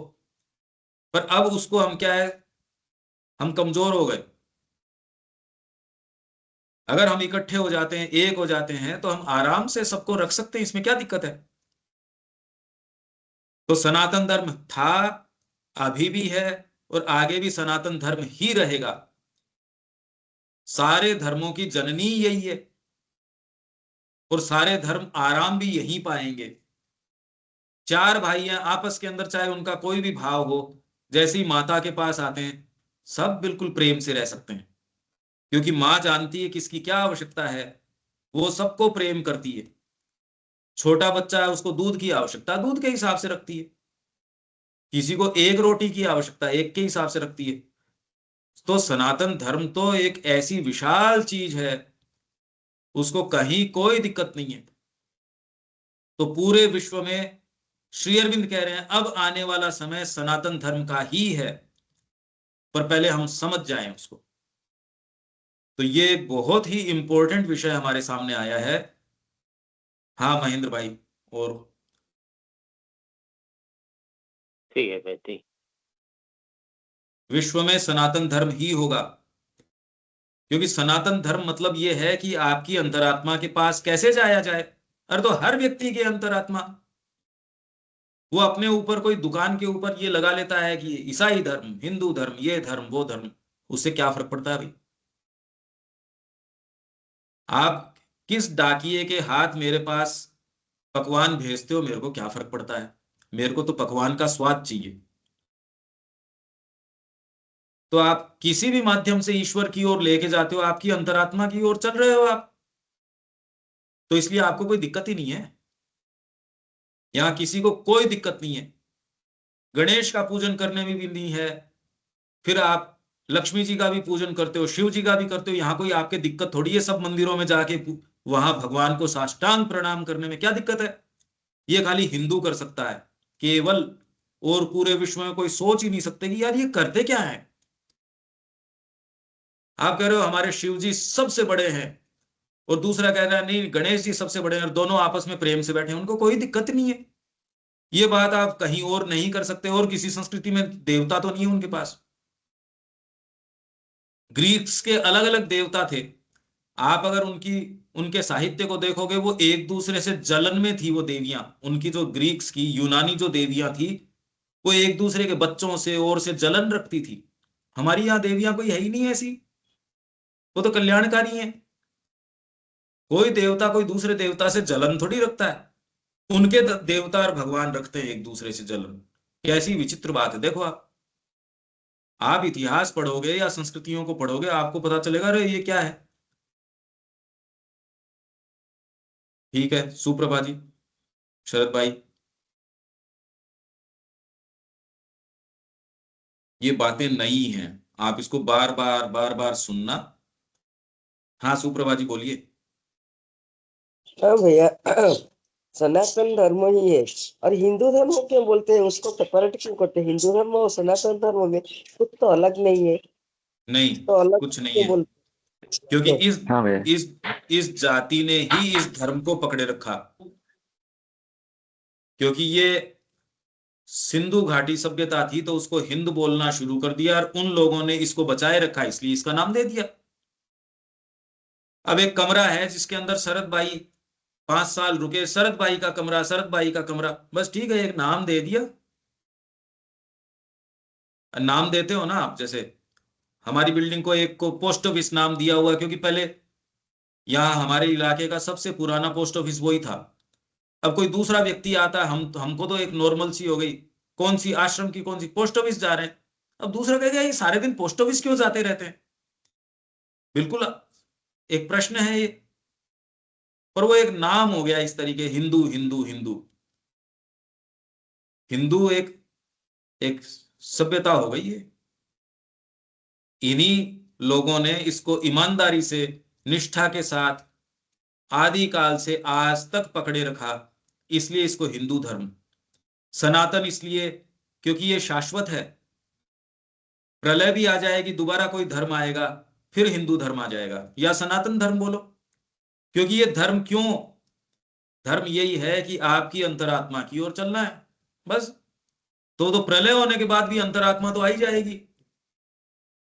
[SPEAKER 1] पर अब उसको हम क्या है, हम कमजोर हो गए। अगर हम इकट्ठे हो जाते हैं, एक हो जाते हैं, तो हम आराम से सबको रख सकते हैं, इसमें क्या दिक्कत है? तो सनातन धर्म था, अभी भी है, और आगे भी सनातन धर्म ही रहेगा। सारे धर्मों की जननी यही है, और सारे धर्म आराम भी यही पाएंगे। 4 भाई हैं आपस के अंदर, चाहे उनका कोई भी भाव हो, जैसी माता के पास आते हैं सब बिल्कुल प्रेम से रह सकते हैं, क्योंकि माँ जानती है किसकी क्या आवश्यकता है, वो सबको प्रेम करती है। छोटा बच्चा है, उसको दूध की आवश्यकता दूध के हिसाब से रखती है। किसी को एक रोटी की आवश्यकता एक के हिसाब से रखती है। तो सनातन धर्म तो एक ऐसी विशाल चीज है, उसको कहीं कोई दिक्कत नहीं है। तो पूरे विश्व में श्री अरविंद कह रहे हैं अब आने वाला समय सनातन धर्म का ही है, पर पहले हम समझ जाएं उसको। तो ये बहुत ही इंपॉर्टेंट विषय हमारे सामने आया है। हाँ महेंद्र भाई, और
[SPEAKER 3] ठीक है भाई, ठीक।
[SPEAKER 1] विश्व में सनातन धर्म ही होगा, क्योंकि सनातन धर्म मतलब ये है कि आपकी अंतरात्मा के पास कैसे जाया जाए। अरे तो हर व्यक्ति के अंतरात्मा, वो अपने ऊपर कोई दुकान के ऊपर ये लगा लेता है कि ईसाई धर्म, हिंदू धर्म, ये धर्म, वो धर्म, उससे क्या फर्क पड़ता है भाई? आप किस डाकिये के हाथ मेरे पास पकवान भेजते हो, मेरे को क्या फर्क पड़ता है? मेरे को तो पकवान का स्वाद चाहिए। तो आप किसी भी माध्यम से ईश्वर की ओर लेके जाते हो, आपकी अंतरात्मा की ओर चल रहे हो आप, तो इसलिए आपको कोई दिक्कत ही नहीं है। यहां किसी को कोई दिक्कत नहीं है। गणेश का पूजन करने में भी नहीं है, फिर आप लक्ष्मी जी का भी पूजन करते हो, शिव जी का भी करते हो, यहां कोई आपके दिक्कत थोड़ी है। सब मंदिरों में जाके वहां भगवान को साष्टांग प्रणाम करने में क्या दिक्कत है? ये खाली हिंदू कर सकता है केवल, और पूरे विश्व में कोई सोच ही नहीं सकते कि यार ये करते क्या है। आप कह रहे हो हमारे शिव जी सबसे बड़े हैं, और दूसरा कह रहा है नहीं गणेश जी सबसे बड़े हैं, और दोनों आपस में प्रेम से बैठे हैं, उनको कोई दिक्कत नहीं है। ये बात आप कहीं और नहीं कर सकते, और किसी संस्कृति में देवता तो नहीं है उनके पास। ग्रीक्स के अलग अलग देवता थे, आप अगर उनके साहित्य को देखोगे, वो एक दूसरे से जलन में थी। वो देवियां, उनकी जो ग्रीक्स की यूनानी जो देवियां थी, वो एक दूसरे के बच्चों से और से जलन रखती थी। हमारी यहाँ देवियां कोई है ही नहीं ऐसी, वो तो कल्याणकारी हैं। कोई देवता कोई दूसरे देवता से जलन थोड़ी रखता है, उनके देवता और भगवान रखते हैं एक दूसरे से जलन। कैसी विचित्र बात है, देखो आप इतिहास पढ़ोगे या संस्कृतियों को पढ़ोगे, आपको पता चलेगा अरे ये क्या है। ठीक है, सुप्रभा जी, शरद भाई, ये बातें नई हैं, आप इसको बार बार बार बार सुनना। हाँ सुप्रभा जी बोलिए।
[SPEAKER 4] हाँ भैया, सनातन धर्म ही है। और हिंदू धर्म क्यों बोलते हैं, उसको सेपरेट क्यों करते हैं? हिंदू धर्म और सनातन धर्म में कुछ तो अलग नहीं है,
[SPEAKER 1] नहीं,
[SPEAKER 4] तो अलग
[SPEAKER 1] कुछ नहीं
[SPEAKER 4] क्यों
[SPEAKER 1] है,
[SPEAKER 4] बोलते
[SPEAKER 1] क्योंकि
[SPEAKER 4] हैं?
[SPEAKER 2] हाँ भैया,
[SPEAKER 1] इस जाति ने ही इस धर्म को पकड़े रखा। क्योंकि ये सिंधु घाटी सभ्यता थी, तो उसको हिंद बोलना शुरू कर दिया, और उन लोगों ने इसको बचाए रखा, इसलिए इसका नाम दे दिया। अब एक कमरा है जिसके अंदर शरद भाई 5 साल रुके, शरद भाई का कमरा, शरद भाई का कमरा, बस ठीक है, एक नाम दे दिया। नाम देते हो ना आप, जैसे हमारी बिल्डिंग को एक को पोस्ट ऑफिस नाम दिया हुआ है, क्योंकि पहले यहाँ हमारे इलाके का सबसे पुराना पोस्ट ऑफिस वही था। अब कोई दूसरा व्यक्ति आता है, हमको तो एक नॉर्मल सी हो गई, कौन सी आश्रम की कौन सी पोस्ट ऑफिस जा रहे हैं। अब दूसरा कहेगा ये सारे दिन पोस्ट ऑफिस क्यों जाते रहते हैं? बिल्कुल एक प्रश्न है ये, पर वो एक नाम हो गया इस तरीके, हिंदू हिंदू हिंदू। हिंदू एक एक सभ्यता हो गई है। इन्हीं लोगों ने इसको ईमानदारी से, निष्ठा के साथ आदि काल से आज तक पकड़े रखा, इसलिए इसको हिंदू धर्म। सनातन इसलिए क्योंकि ये शाश्वत है। प्रलय भी आ जाएगी, दोबारा कोई धर्म आएगा, फिर हिंदू धर्म आ जाएगा, या सनातन धर्म बोलो। क्योंकि ये धर्म क्यों? धर्म यही है कि आपकी अंतरात्मा की ओर चलना है, बस। तो प्रलय होने के बाद भी अंतरात्मा तो आ ही जाएगी।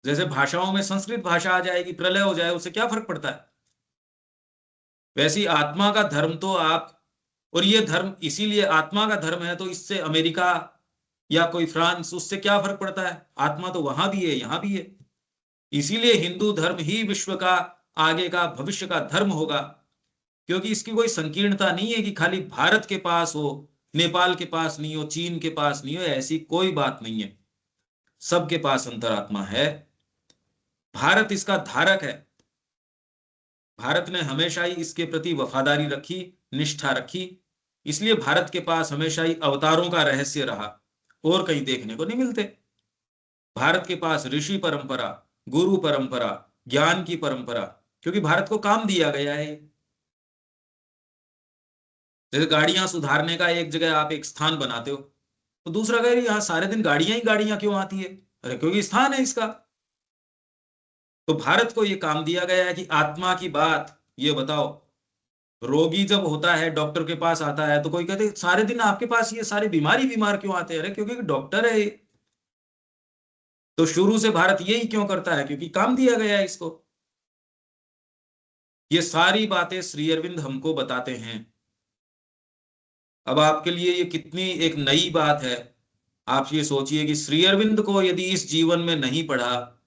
[SPEAKER 1] जैसे भाषाओं में संस्कृत भाषा आ जाएगी, प्रलय हो जाए, उससे क्या फर्क पड़ता है? वैसी आत्मा का धर्म तो आप, और ये धर्म इसीलिए आत्मा का धर्म है, तो इससे अमेरिका या कोई फ्रांस, उससे क्या फर्क पड़ता है? आत्मा तो वहां भी है, यहां भी है। इसीलिए हिंदू धर्म ही विश्व का आगे का भविष्य का धर्म होगा, क्योंकि इसकी कोई संकीर्णता नहीं है कि खाली भारत के पास हो, नेपाल के पास नहीं हो, चीन के पास नहीं हो, ऐसी कोई बात नहीं है। सबके पास अंतरात्मा है। भारत इसका धारक है। भारत ने हमेशा ही इसके प्रति वफादारी रखी, निष्ठा रखी, इसलिए भारत के पास हमेशा ही अवतारों का रहस्य रहा। और कहीं देखने को नहीं मिलते। भारत के पास ऋषि परंपरा, गुरु परंपरा, ज्ञान की परंपरा, क्योंकि भारत को काम दिया गया है। जैसे गाड़ियां सुधारने का एक जगह आप एक स्थान बनाते हो, तो दूसरा कह रही यहाँ सारे दिन गाड़ियां ही गाड़ियां क्यों आती है? अरे क्योंकि स्थान है इसका। तो भारत को ये काम दिया गया है कि आत्मा की बात ये बताओ। रोगी जब होता है डॉक्टर के पास आता है, तो कोई कहते सारे दिन आपके पास ये सारे बीमार क्यों आते हैं? अरे क्योंकि डॉक्टर है ये। तो शुरू से भारत यही क्यों करता है? क्योंकि काम दिया गया है इसको। ये सारी बातें श्री अरविंद हमको बताते हैं। अब आपके लिए ये कितनी एक नई बात है। आप ये सोचिए कि श्री अरविंद को यदि इस जीवन में नहीं पढ़ा,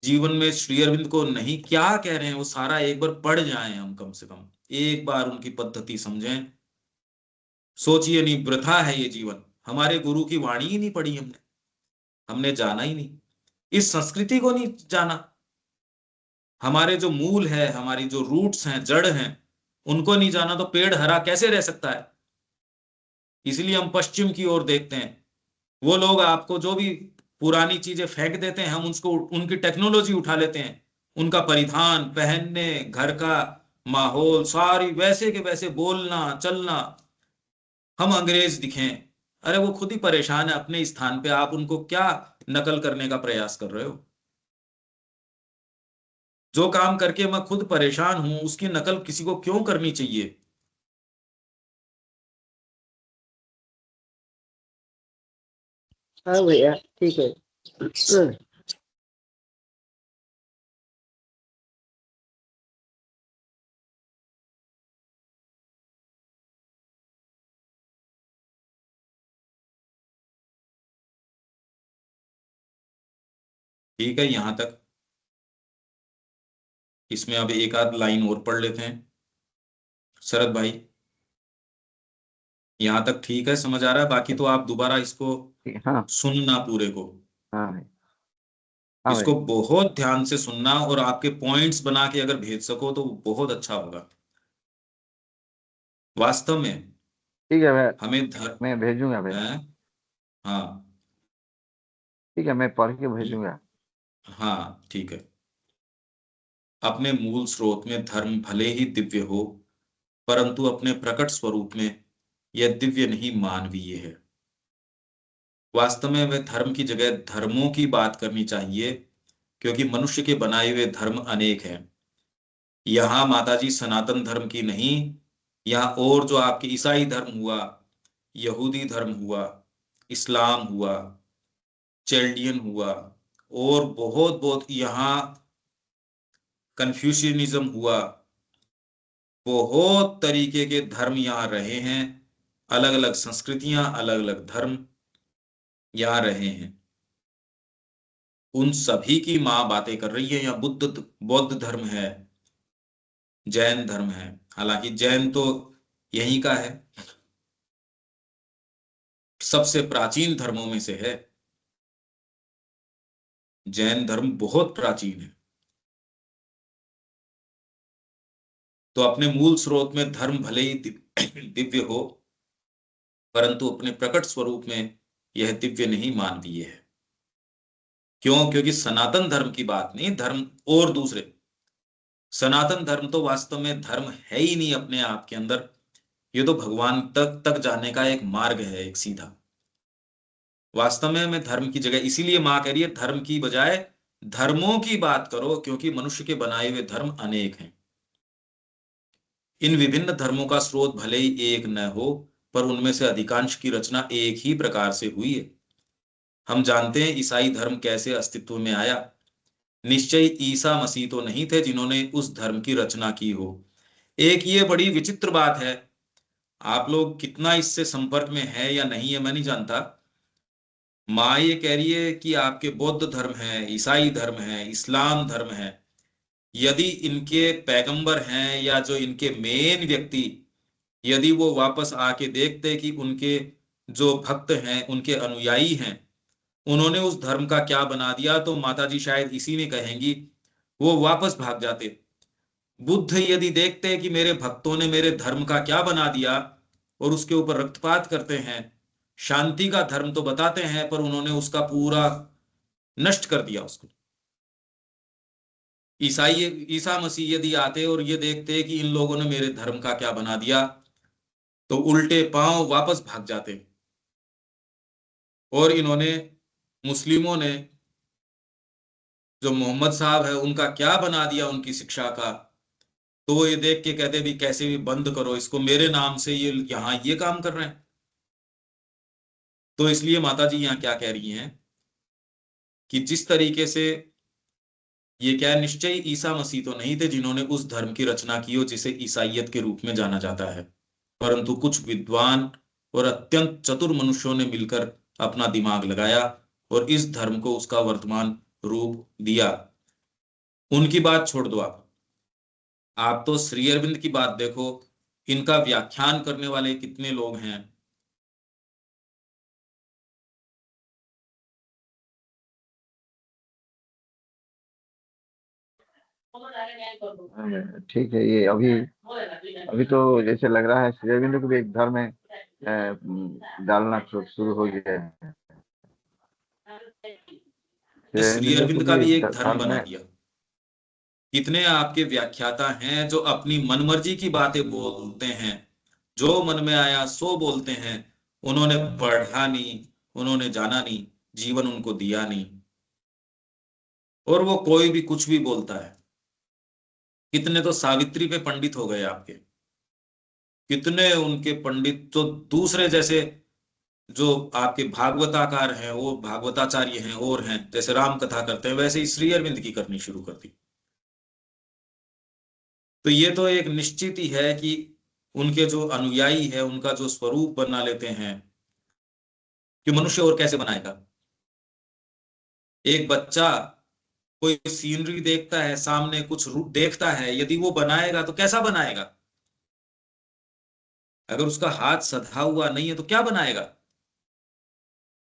[SPEAKER 1] जीवन में श्री अरविंद को नहीं, क्या कह रहे हैं वो सारा एक बार पढ़ जाएं हम, कम से कम एक बार उनकी पद्धति समझें। सोचिए, नहीं वृथा है ये जीवन। हमारे गुरु की वाणी ही नहीं पढ़ी हमने, हमने जाना ही नहीं, इस संस्कृति को नहीं जाना, हमारे जो मूल है, हमारी जो रूट्स हैं, जड़ हैं, उनको नहीं जाना, तो पेड़ हरा कैसे रह सकता है? इसलिए हम पश्चिम की ओर देखते हैं। वो लोग आपको जो भी पुरानी चीजें फेंक देते हैं, हम उसको उनकी टेक्नोलॉजी उठा लेते हैं, उनका परिधान, पहनने, घर का माहौल, सारी वैसे के वैसे बोलना चलना, हम अंग्रेज दिखें। अरे वो खुद ही परेशान है अपने स्थान पे, आप उनको क्या नकल करने का प्रयास कर रहे हो? जो काम करके मैं खुद परेशान हूं, उसकी नकल किसी को क्यों करनी चाहिए?
[SPEAKER 4] हाँ भैया ठीक है।
[SPEAKER 1] ठीक है, यहां तक। इसमें अब एक आध लाइन और पढ़ लेते हैं। शरद भाई, यहां तक ठीक है, समझ आ रहा है? बाकी तो आप दोबारा इसको
[SPEAKER 2] हाँ
[SPEAKER 1] सुनना पूरे को,
[SPEAKER 2] हाँ भाई, हाँ
[SPEAKER 1] इसको
[SPEAKER 2] भाई,
[SPEAKER 1] बहुत ध्यान से सुनना, और आपके पॉइंट्स बना के अगर भेज सको तो बहुत अच्छा होगा। वास्तव में
[SPEAKER 2] ठीक है भाई,
[SPEAKER 1] हमें धर्म
[SPEAKER 2] मैं भेजूंगा भाई।
[SPEAKER 1] है। हाँ
[SPEAKER 2] ठीक है, मैं पढ़ के भेजूंगा।
[SPEAKER 1] हाँ ठीक है। अपने मूल स्रोत में धर्म भले ही दिव्य हो, परंतु अपने प्रकट स्वरूप में यह दिव्य नहीं, मानवीय है। वास्तव में वह धर्म की जगह धर्मों की बात करनी चाहिए, क्योंकि मनुष्य के बनाए हुए धर्म अनेक हैं। यहाँ माताजी सनातन धर्म की नहीं, यहाँ और जो आपके ईसाई धर्म हुआ, यहूदी धर्म हुआ, इस्लाम हुआ, चेल्डियन हुआ, और बहुत बहुत यहाँ कन्फ्यूशियनिज्म हुआ, बहुत तरीके के धर्म यहाँ रहे हैं। अलग अलग संस्कृतियां, अलग अलग धर्म यहाँ रहे हैं। उन सभी की माँ बातें कर रही है। यहाँ बौद्ध धर्म है, जैन धर्म है। हालांकि जैन तो यहीं का है, सबसे प्राचीन धर्मों में से है। जैन धर्म बहुत प्राचीन है। तो अपने मूल स्रोत में धर्म भले ही दिव्य हो, परंतु अपने प्रकट स्वरूप में यह दिव्य नहीं, मानवीय है। क्यों? क्योंकि सनातन धर्म की बात नहीं, धर्म और दूसरे। सनातन धर्म तो वास्तव में धर्म है ही नहीं अपने आप के अंदर, ये तो भगवान तक जाने का एक मार्ग है, एक सीधा। वास्तव में मैं धर्म की जगह, इसीलिए माँ कह रही है धर्म की बजाय धर्मों की बात करो, क्योंकि मनुष्य के बनाए हुए धर्म अनेक हैं। इन विभिन्न धर्मों का स्रोत भले ही एक न हो, पर उनमें से अधिकांश की रचना एक ही प्रकार से हुई है। हम जानते हैं ईसाई धर्म कैसे अस्तित्व में आया। निश्चय ईसा मसीह तो नहीं थे जिन्होंने उस धर्म की रचना की हो। एक ये बड़ी विचित्र बात है, आप लोग कितना इससे संपर्क में है या नहीं है मैं नहीं जानता। माँ ये कह रही है कि आपके बौद्ध धर्म है, ईसाई धर्म है, इस्लाम धर्म है, यदि इनके पैगंबर हैं या जो इनके मेन व्यक्ति, यदि वो वापस आके देखते कि उनके जो भक्त हैं, उनके अनुयायी हैं, उन्होंने उस धर्म का क्या बना दिया, तो माताजी शायद इसी में कहेंगी वो वापस भाग जाते। बुद्ध यदि देखते हैं कि मेरे भक्तों ने मेरे धर्म का क्या बना दिया और उसके ऊपर रक्तपात करते हैं, शांति का धर्म तो बताते हैं, पर उन्होंने उसका पूरा नष्ट कर दिया उसको। ईसा मसीह यदि आते और ये देखते कि इन लोगों ने मेरे धर्म का क्या बना दिया, तो उल्टे पांव वापस भाग जाते। और इन्होंने, मुस्लिमों ने, जो मोहम्मद साहब है उनका क्या बना दिया उनकी शिक्षा का, तो वो ये देख के कहते भी कैसे भी बंद करो इसको, मेरे नाम से ये यहाँ ये काम कर रहे हैं। तो इसलिए माता जी यहाँ क्या कह रही हैं कि जिस तरीके से ये क्या निश्चय ईसा मसीह तो नहीं थे जिन्होंने उस धर्म की रचना की हो जिसे ईसाइयत के रूप में जाना जाता है, परंतु कुछ विद्वान और अत्यंत चतुर मनुष्यों ने मिलकर अपना दिमाग लगाया और इस धर्म को उसका वर्तमान रूप दिया। उनकी बात छोड़ दो, आप तो श्री अरविंद की बात देखो, इनका व्याख्यान करने वाले कितने लोग हैं।
[SPEAKER 2] ठीक है, ये अभी अभी तो जैसे लग रहा है श्री अरविंद को भी एक धर्म में डालना शुरू हो गया है।
[SPEAKER 1] श्री अरविंद का भी एक धर्म बना
[SPEAKER 2] में
[SPEAKER 1] दिया। कितने आपके व्याख्याता हैं जो अपनी मनमर्जी की बातें बोलते हैं, जो मन में आया सो बोलते हैं। उन्होंने पढ़ा नहीं, उन्होंने जाना नहीं, जीवन उनको दिया नहीं, और वो कोई भी कुछ भी बोलता है। कितने तो सावित्री पे पंडित हो गए आपके, कितने उनके पंडित तो दूसरे जैसे जो आपके भागवताकार हैं, वो भागवताचार्य हैं और हैं, जैसे राम कथा करते हैं वैसे ही श्री अरविंद की करनी शुरू कर दी। तो ये तो एक निश्चित ही है कि उनके जो अनुयायी है उनका जो स्वरूप बना लेते हैं कि मनुष्य और कैसे बनाएगा। एक बच्चा कोई सीनरी देखता है, सामने कुछ रूप देखता है, यदि वो बनाएगा तो कैसा बनाएगा। अगर उसका हाथ सधा हुआ नहीं है तो क्या बनाएगा।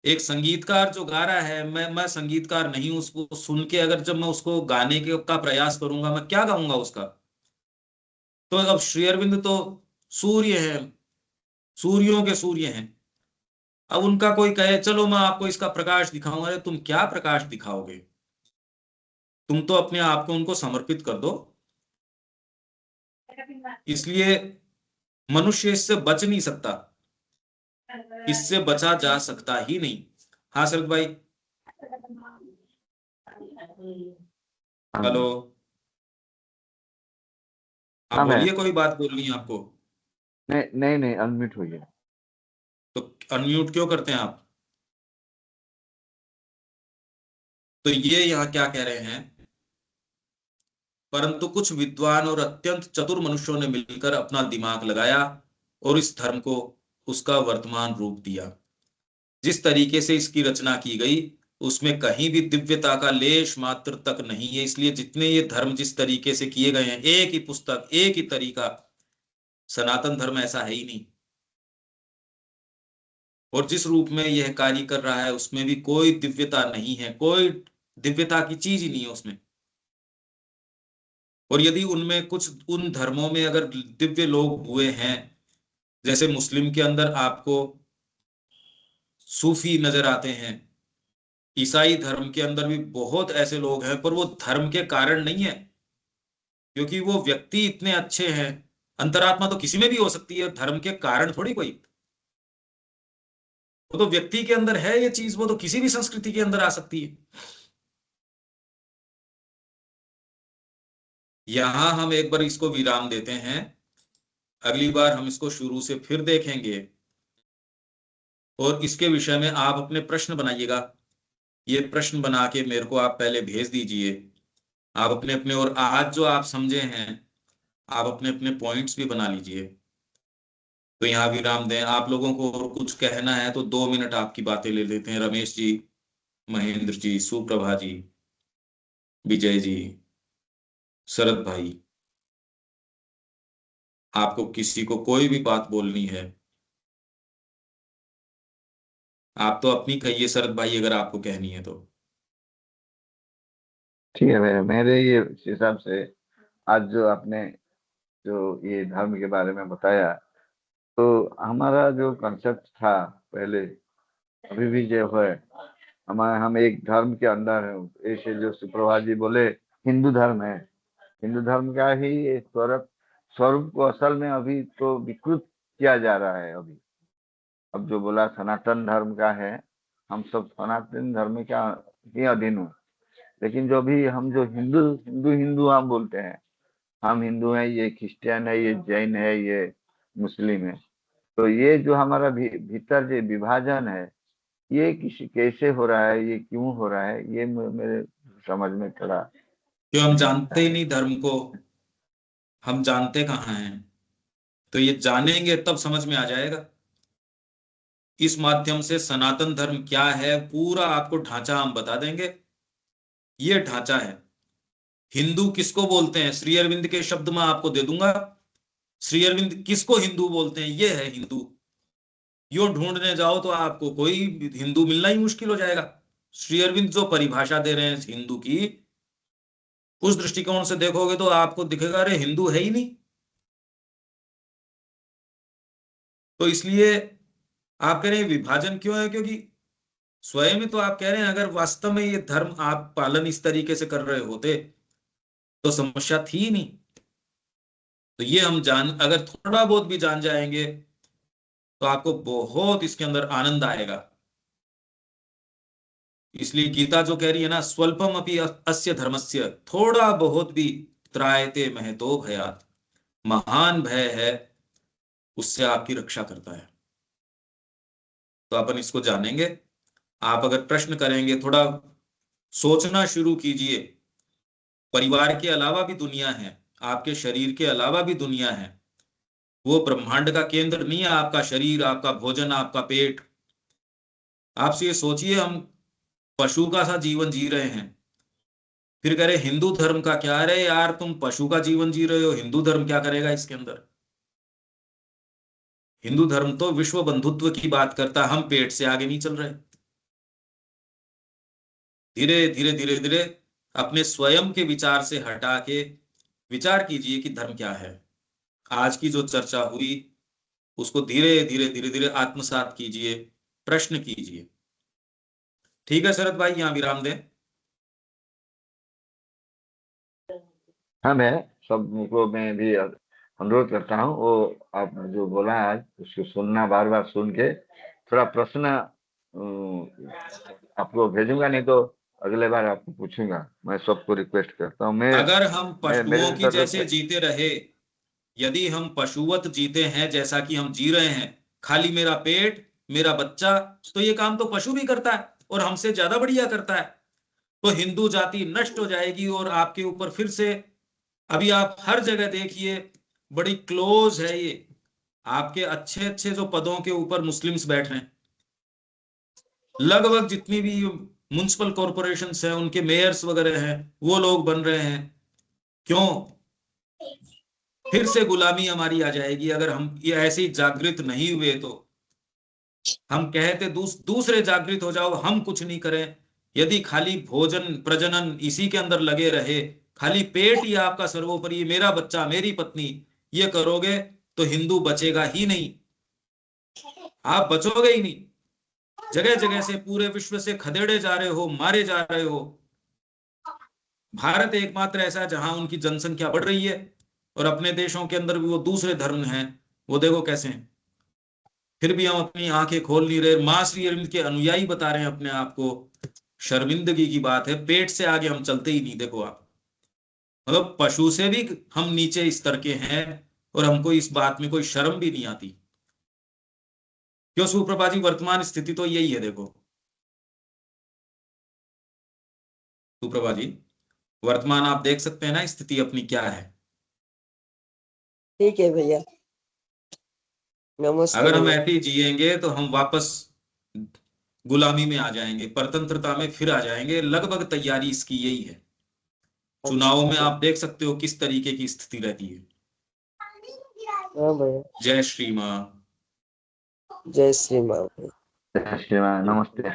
[SPEAKER 1] एक संगीतकार जो गा रहा है, मैं संगीतकार नहीं हूं, उसको सुन के अगर जब मैं उसको गाने के का प्रयास करूंगा, मैं क्या गाऊंगा उसका। तो अब श्री अरविंद तो सूर्य है, सूर्यों के सूर्य हैं। अब उनका कोई कहे चलो मैं आपको इसका प्रकाश दिखाऊंगा, अरे तुम क्या प्रकाश दिखाओगे, तुम तो अपने आप को उनको समर्पित कर दो। इसलिए मनुष्य इससे बच नहीं सकता, इससे बचा जा सकता ही नहीं। हाँ शरद भाई, हेलो, आप
[SPEAKER 2] हाँ मैं
[SPEAKER 1] बोलिए, कोई बात बोलनी है आपको।
[SPEAKER 2] नहीं अनम्यूट हो गया।
[SPEAKER 1] तो अनम्यूट क्यों करते हैं आप। तो ये यहाँ क्या कह रहे हैं, परंतु कुछ विद्वान और अत्यंत चतुर मनुष्यों ने मिलकर अपना दिमाग लगाया और इस धर्म को उसका वर्तमान रूप दिया। जिस तरीके से इसकी रचना की गई उसमें कहीं भी दिव्यता का लेश मात्र तक नहीं है। इसलिए जितने ये धर्म जिस तरीके से किए गए हैं, एक ही पुस्तक, एक ही तरीका, सनातन धर्म ऐसा है ही नहीं। और जिस रूप में यह कार्य कर रहा है उसमें भी कोई दिव्यता नहीं है, कोई दिव्यता की चीज ही नहीं है उसमें। और यदि उनमें कुछ, उन धर्मों में अगर दिव्य लोग हुए हैं, जैसे मुस्लिम के अंदर आपको सूफी नजर आते हैं, ईसाई धर्म के अंदर भी बहुत ऐसे लोग हैं, पर वो धर्म के कारण नहीं है, क्योंकि वो व्यक्ति इतने अच्छे हैं। अंतरात्मा तो किसी में भी हो सकती है, धर्म के कारण थोड़ी कोई। वो तो व्यक्ति के अंदर है ये चीज, वो तो किसी भी संस्कृति के अंदर आ सकती है। यहां हम एक बार इसको विराम देते हैं, अगली बार हम इसको शुरू से फिर देखेंगे और इसके विषय में आप अपने प्रश्न बनाइएगा। ये प्रश्न बना के मेरे को आप पहले भेज दीजिए, आप अपने अपने, और आज जो आप समझे हैं आप अपने अपने पॉइंट्स भी बना लीजिए। तो यहाँ विराम दें। आप लोगों को और कुछ कहना है तो 2 मिनट आपकी बातें ले लेते हैं। रमेश जी, महेंद्र जी, सुप्रभा जी, विजय जी, शरद भाई, आपको किसी को कोई भी बात बोलनी है आप तो अपनी कहिए शरद भाई, अगर आपको कहनी है तो।
[SPEAKER 2] ठीक है, मेरे ये हिसाब से आज जो आपने जो ये धर्म के बारे में बताया, तो हमारा जो कंसेप्ट था पहले, अभी भी जो है, हम एक धर्म के अंदर है। ऐसे जो सुप्रभात जी बोले हिंदू धर्म है, हिंदू धर्म का ही ये स्वरूप को असल में अभी तो विकृत किया जा रहा है। अभी अब जो बोला सनातन धर्म का है, हम सब सनातन धर्म का ही अधीन हूँ। लेकिन जो भी हम जो हिंदू हिंदू हिंदू हम बोलते हैं, हम हिंदू हैं, ये क्रिश्चियन है, ये जैन है, ये मुस्लिम है। तो ये जो हमारा भीतर जो विभाजन है, ये कैसे हो रहा है, ये क्यों हो रहा है, ये मेरे समझ में थोड़ा
[SPEAKER 1] क्यों हम
[SPEAKER 2] नहीं आता
[SPEAKER 1] जानते ही
[SPEAKER 2] है।
[SPEAKER 1] नहीं धर्म को, हम जानते कहाँ हैं। तो ये जानेंगे तब समझ में आ जाएगा। इस माध्यम से सनातन धर्म क्या है पूरा आपको ढांचा हम बता देंगे। ये ढांचा है। हिंदू किसको बोलते हैं, श्री अरविंद के शब्द में आपको दे दूंगा। श्री अरविंद किसको हिंदू बोलते हैं, ये है हिंदू। यो ढूंढने जाओ तो आपको कोई हिंदू मिलना ही मुश्किल हो जाएगा। श्री अरविंद जो परिभाषा दे रहे हैं हिंदू की, उस दृष्टिकोण से देखोगे तो आपको दिखेगा अरे हिंदू है ही नहीं। तो इसलिए आप कह रहे हैं विभाजन क्यों है, क्योंकि स्वयं में तो आप कह रहे हैं अगर वास्तव में ये धर्म आप पालन इस तरीके से कर रहे होते तो समस्या थी ही नहीं। तो ये हम अगर थोड़ा बहुत भी जान जाएंगे तो आपको बहुत इसके अंदर आनंद आएगा। इसलिए गीता जो कह रही है ना, स्वल्पम अपि अस्य धर्मस्य, थोड़ा बहुत भी त्रायते महतो भयात्, महान भय है, उससे आपकी रक्षा करता है। तो अपन इसको जानेंगे। आप अगर प्रश्न करेंगे, थोड़ा सोचना शुरू कीजिए। परिवार के अलावा भी दुनिया है, आपके शरीर के अलावा भी दुनिया है। वो ब्रह्मांड का केंद्र नहीं है आपका शरीर, आपका भोजन, आपका पेट। आपसे ये सोचिए, हम पशु का सा जीवन जी रहे हैं, फिर कह रहे हिंदू धर्म का क्या, रहे यार तुम पशु का जीवन जी रहे हो, हिंदू धर्म क्या करेगा इसके अंदर। हिंदू धर्म तो विश्व बंधुत्व की बात करता है, हम पेट से आगे नहीं चल रहे। धीरे धीरे धीरे धीरे अपने स्वयं के विचार से हटा के विचार कीजिए कि धर्म क्या है। आज की जो चर्चा हुई उसको धीरे धीरे धीरे धीरे आत्मसात कीजिए, प्रश्न कीजिए। ठीक है शरद भाई, यहाँ विराम दें।
[SPEAKER 2] हाँ, मैं सबको मैं भी अनुरोध करता हूँ, वो आप जो बोला आज उसको सुनना, बार बार सुन के थोड़ा प्रश्न आपको भेजूंगा, नहीं तो अगले बार आपको पूछूंगा। मैं सबको रिक्वेस्ट करता हूँ।
[SPEAKER 1] अगर हम
[SPEAKER 2] मेरे
[SPEAKER 1] पशुओं की
[SPEAKER 2] तरफ
[SPEAKER 1] जैसे
[SPEAKER 2] से
[SPEAKER 1] जीते रहे, यदि हम पशुवत जीते हैं जैसा कि हम जी रहे हैं, खाली मेरा पेट मेरा बच्चा, तो ये काम तो पशु भी करता है और हमसे ज्यादा बढ़िया करता है। तो हिंदू जाति नष्ट हो जाएगी और आपके ऊपर फिर से, अभी आप हर जगह देखिए बड़ी क्लोज है ये, आपके अच्छे अच्छे जो पदों के ऊपर मुस्लिम्स बैठ रहे हैं। लगभग जितनी भी म्युनिसिपल कॉरपोरेशन हैं उनके मेयर्स वगैरह हैं, वो लोग बन रहे हैं। क्यों? फिर से गुलामी हमारी आ जाएगी अगर हम ये ऐसे ही जागृत नहीं हुए तो। हम कहते दूसरे जागृत हो जाओ, हम कुछ नहीं करें। यदि खाली भोजन प्रजनन इसी के अंदर लगे रहे, खाली पेट ही आपका सर्वोपरि, मेरा बच्चा मेरी पत्नी, ये करोगे तो हिंदू बचेगा ही नहीं, आप बचोगे ही नहीं। जगह जगह से पूरे विश्व से खदेड़े जा रहे हो, मारे जा रहे हो। भारत एकमात्र ऐसा है जहां उनकी जनसंख्या बढ़ रही है और अपने देशों के अंदर भी वो दूसरे धर्म हैं, वो देखो कैसे हैं। फिर भी हम अपनी आंखें खोल नहीं रहे। मां श्री अरविंद के अनुयायी बता रहे हैं अपने आप को। शर्मिंदगी की बात है, पेट से आगे हम चलते ही नहीं। देखो आप, मतलब पशु से भी हम नीचे स्तर के हैं और हमको इस बात में कोई शर्म भी नहीं आती। क्यों सुप्रभा जी, वर्तमान स्थिति तो यही है। देखो सुप्रभा जी, वर्तमान आप देख सकते हैं ना स्थिति अपनी क्या है।
[SPEAKER 4] ठीक है भैया, नमस्ते
[SPEAKER 1] अगर हम
[SPEAKER 4] भैया।
[SPEAKER 1] ऐसे ही जिएंगे तो हम वापस गुलामी में आ जाएंगे, परतंत्रता में फिर आ जाएंगे। लगभग तैयारी इसकी यही है। चुनावों में
[SPEAKER 4] अच्छा,
[SPEAKER 1] आप देख सकते हो किस तरीके की स्थिति रहती है।
[SPEAKER 4] हाँ भैया,
[SPEAKER 1] जय श्री मां।
[SPEAKER 4] जय श्री माँ।
[SPEAKER 2] श्रीमान नमस्ते।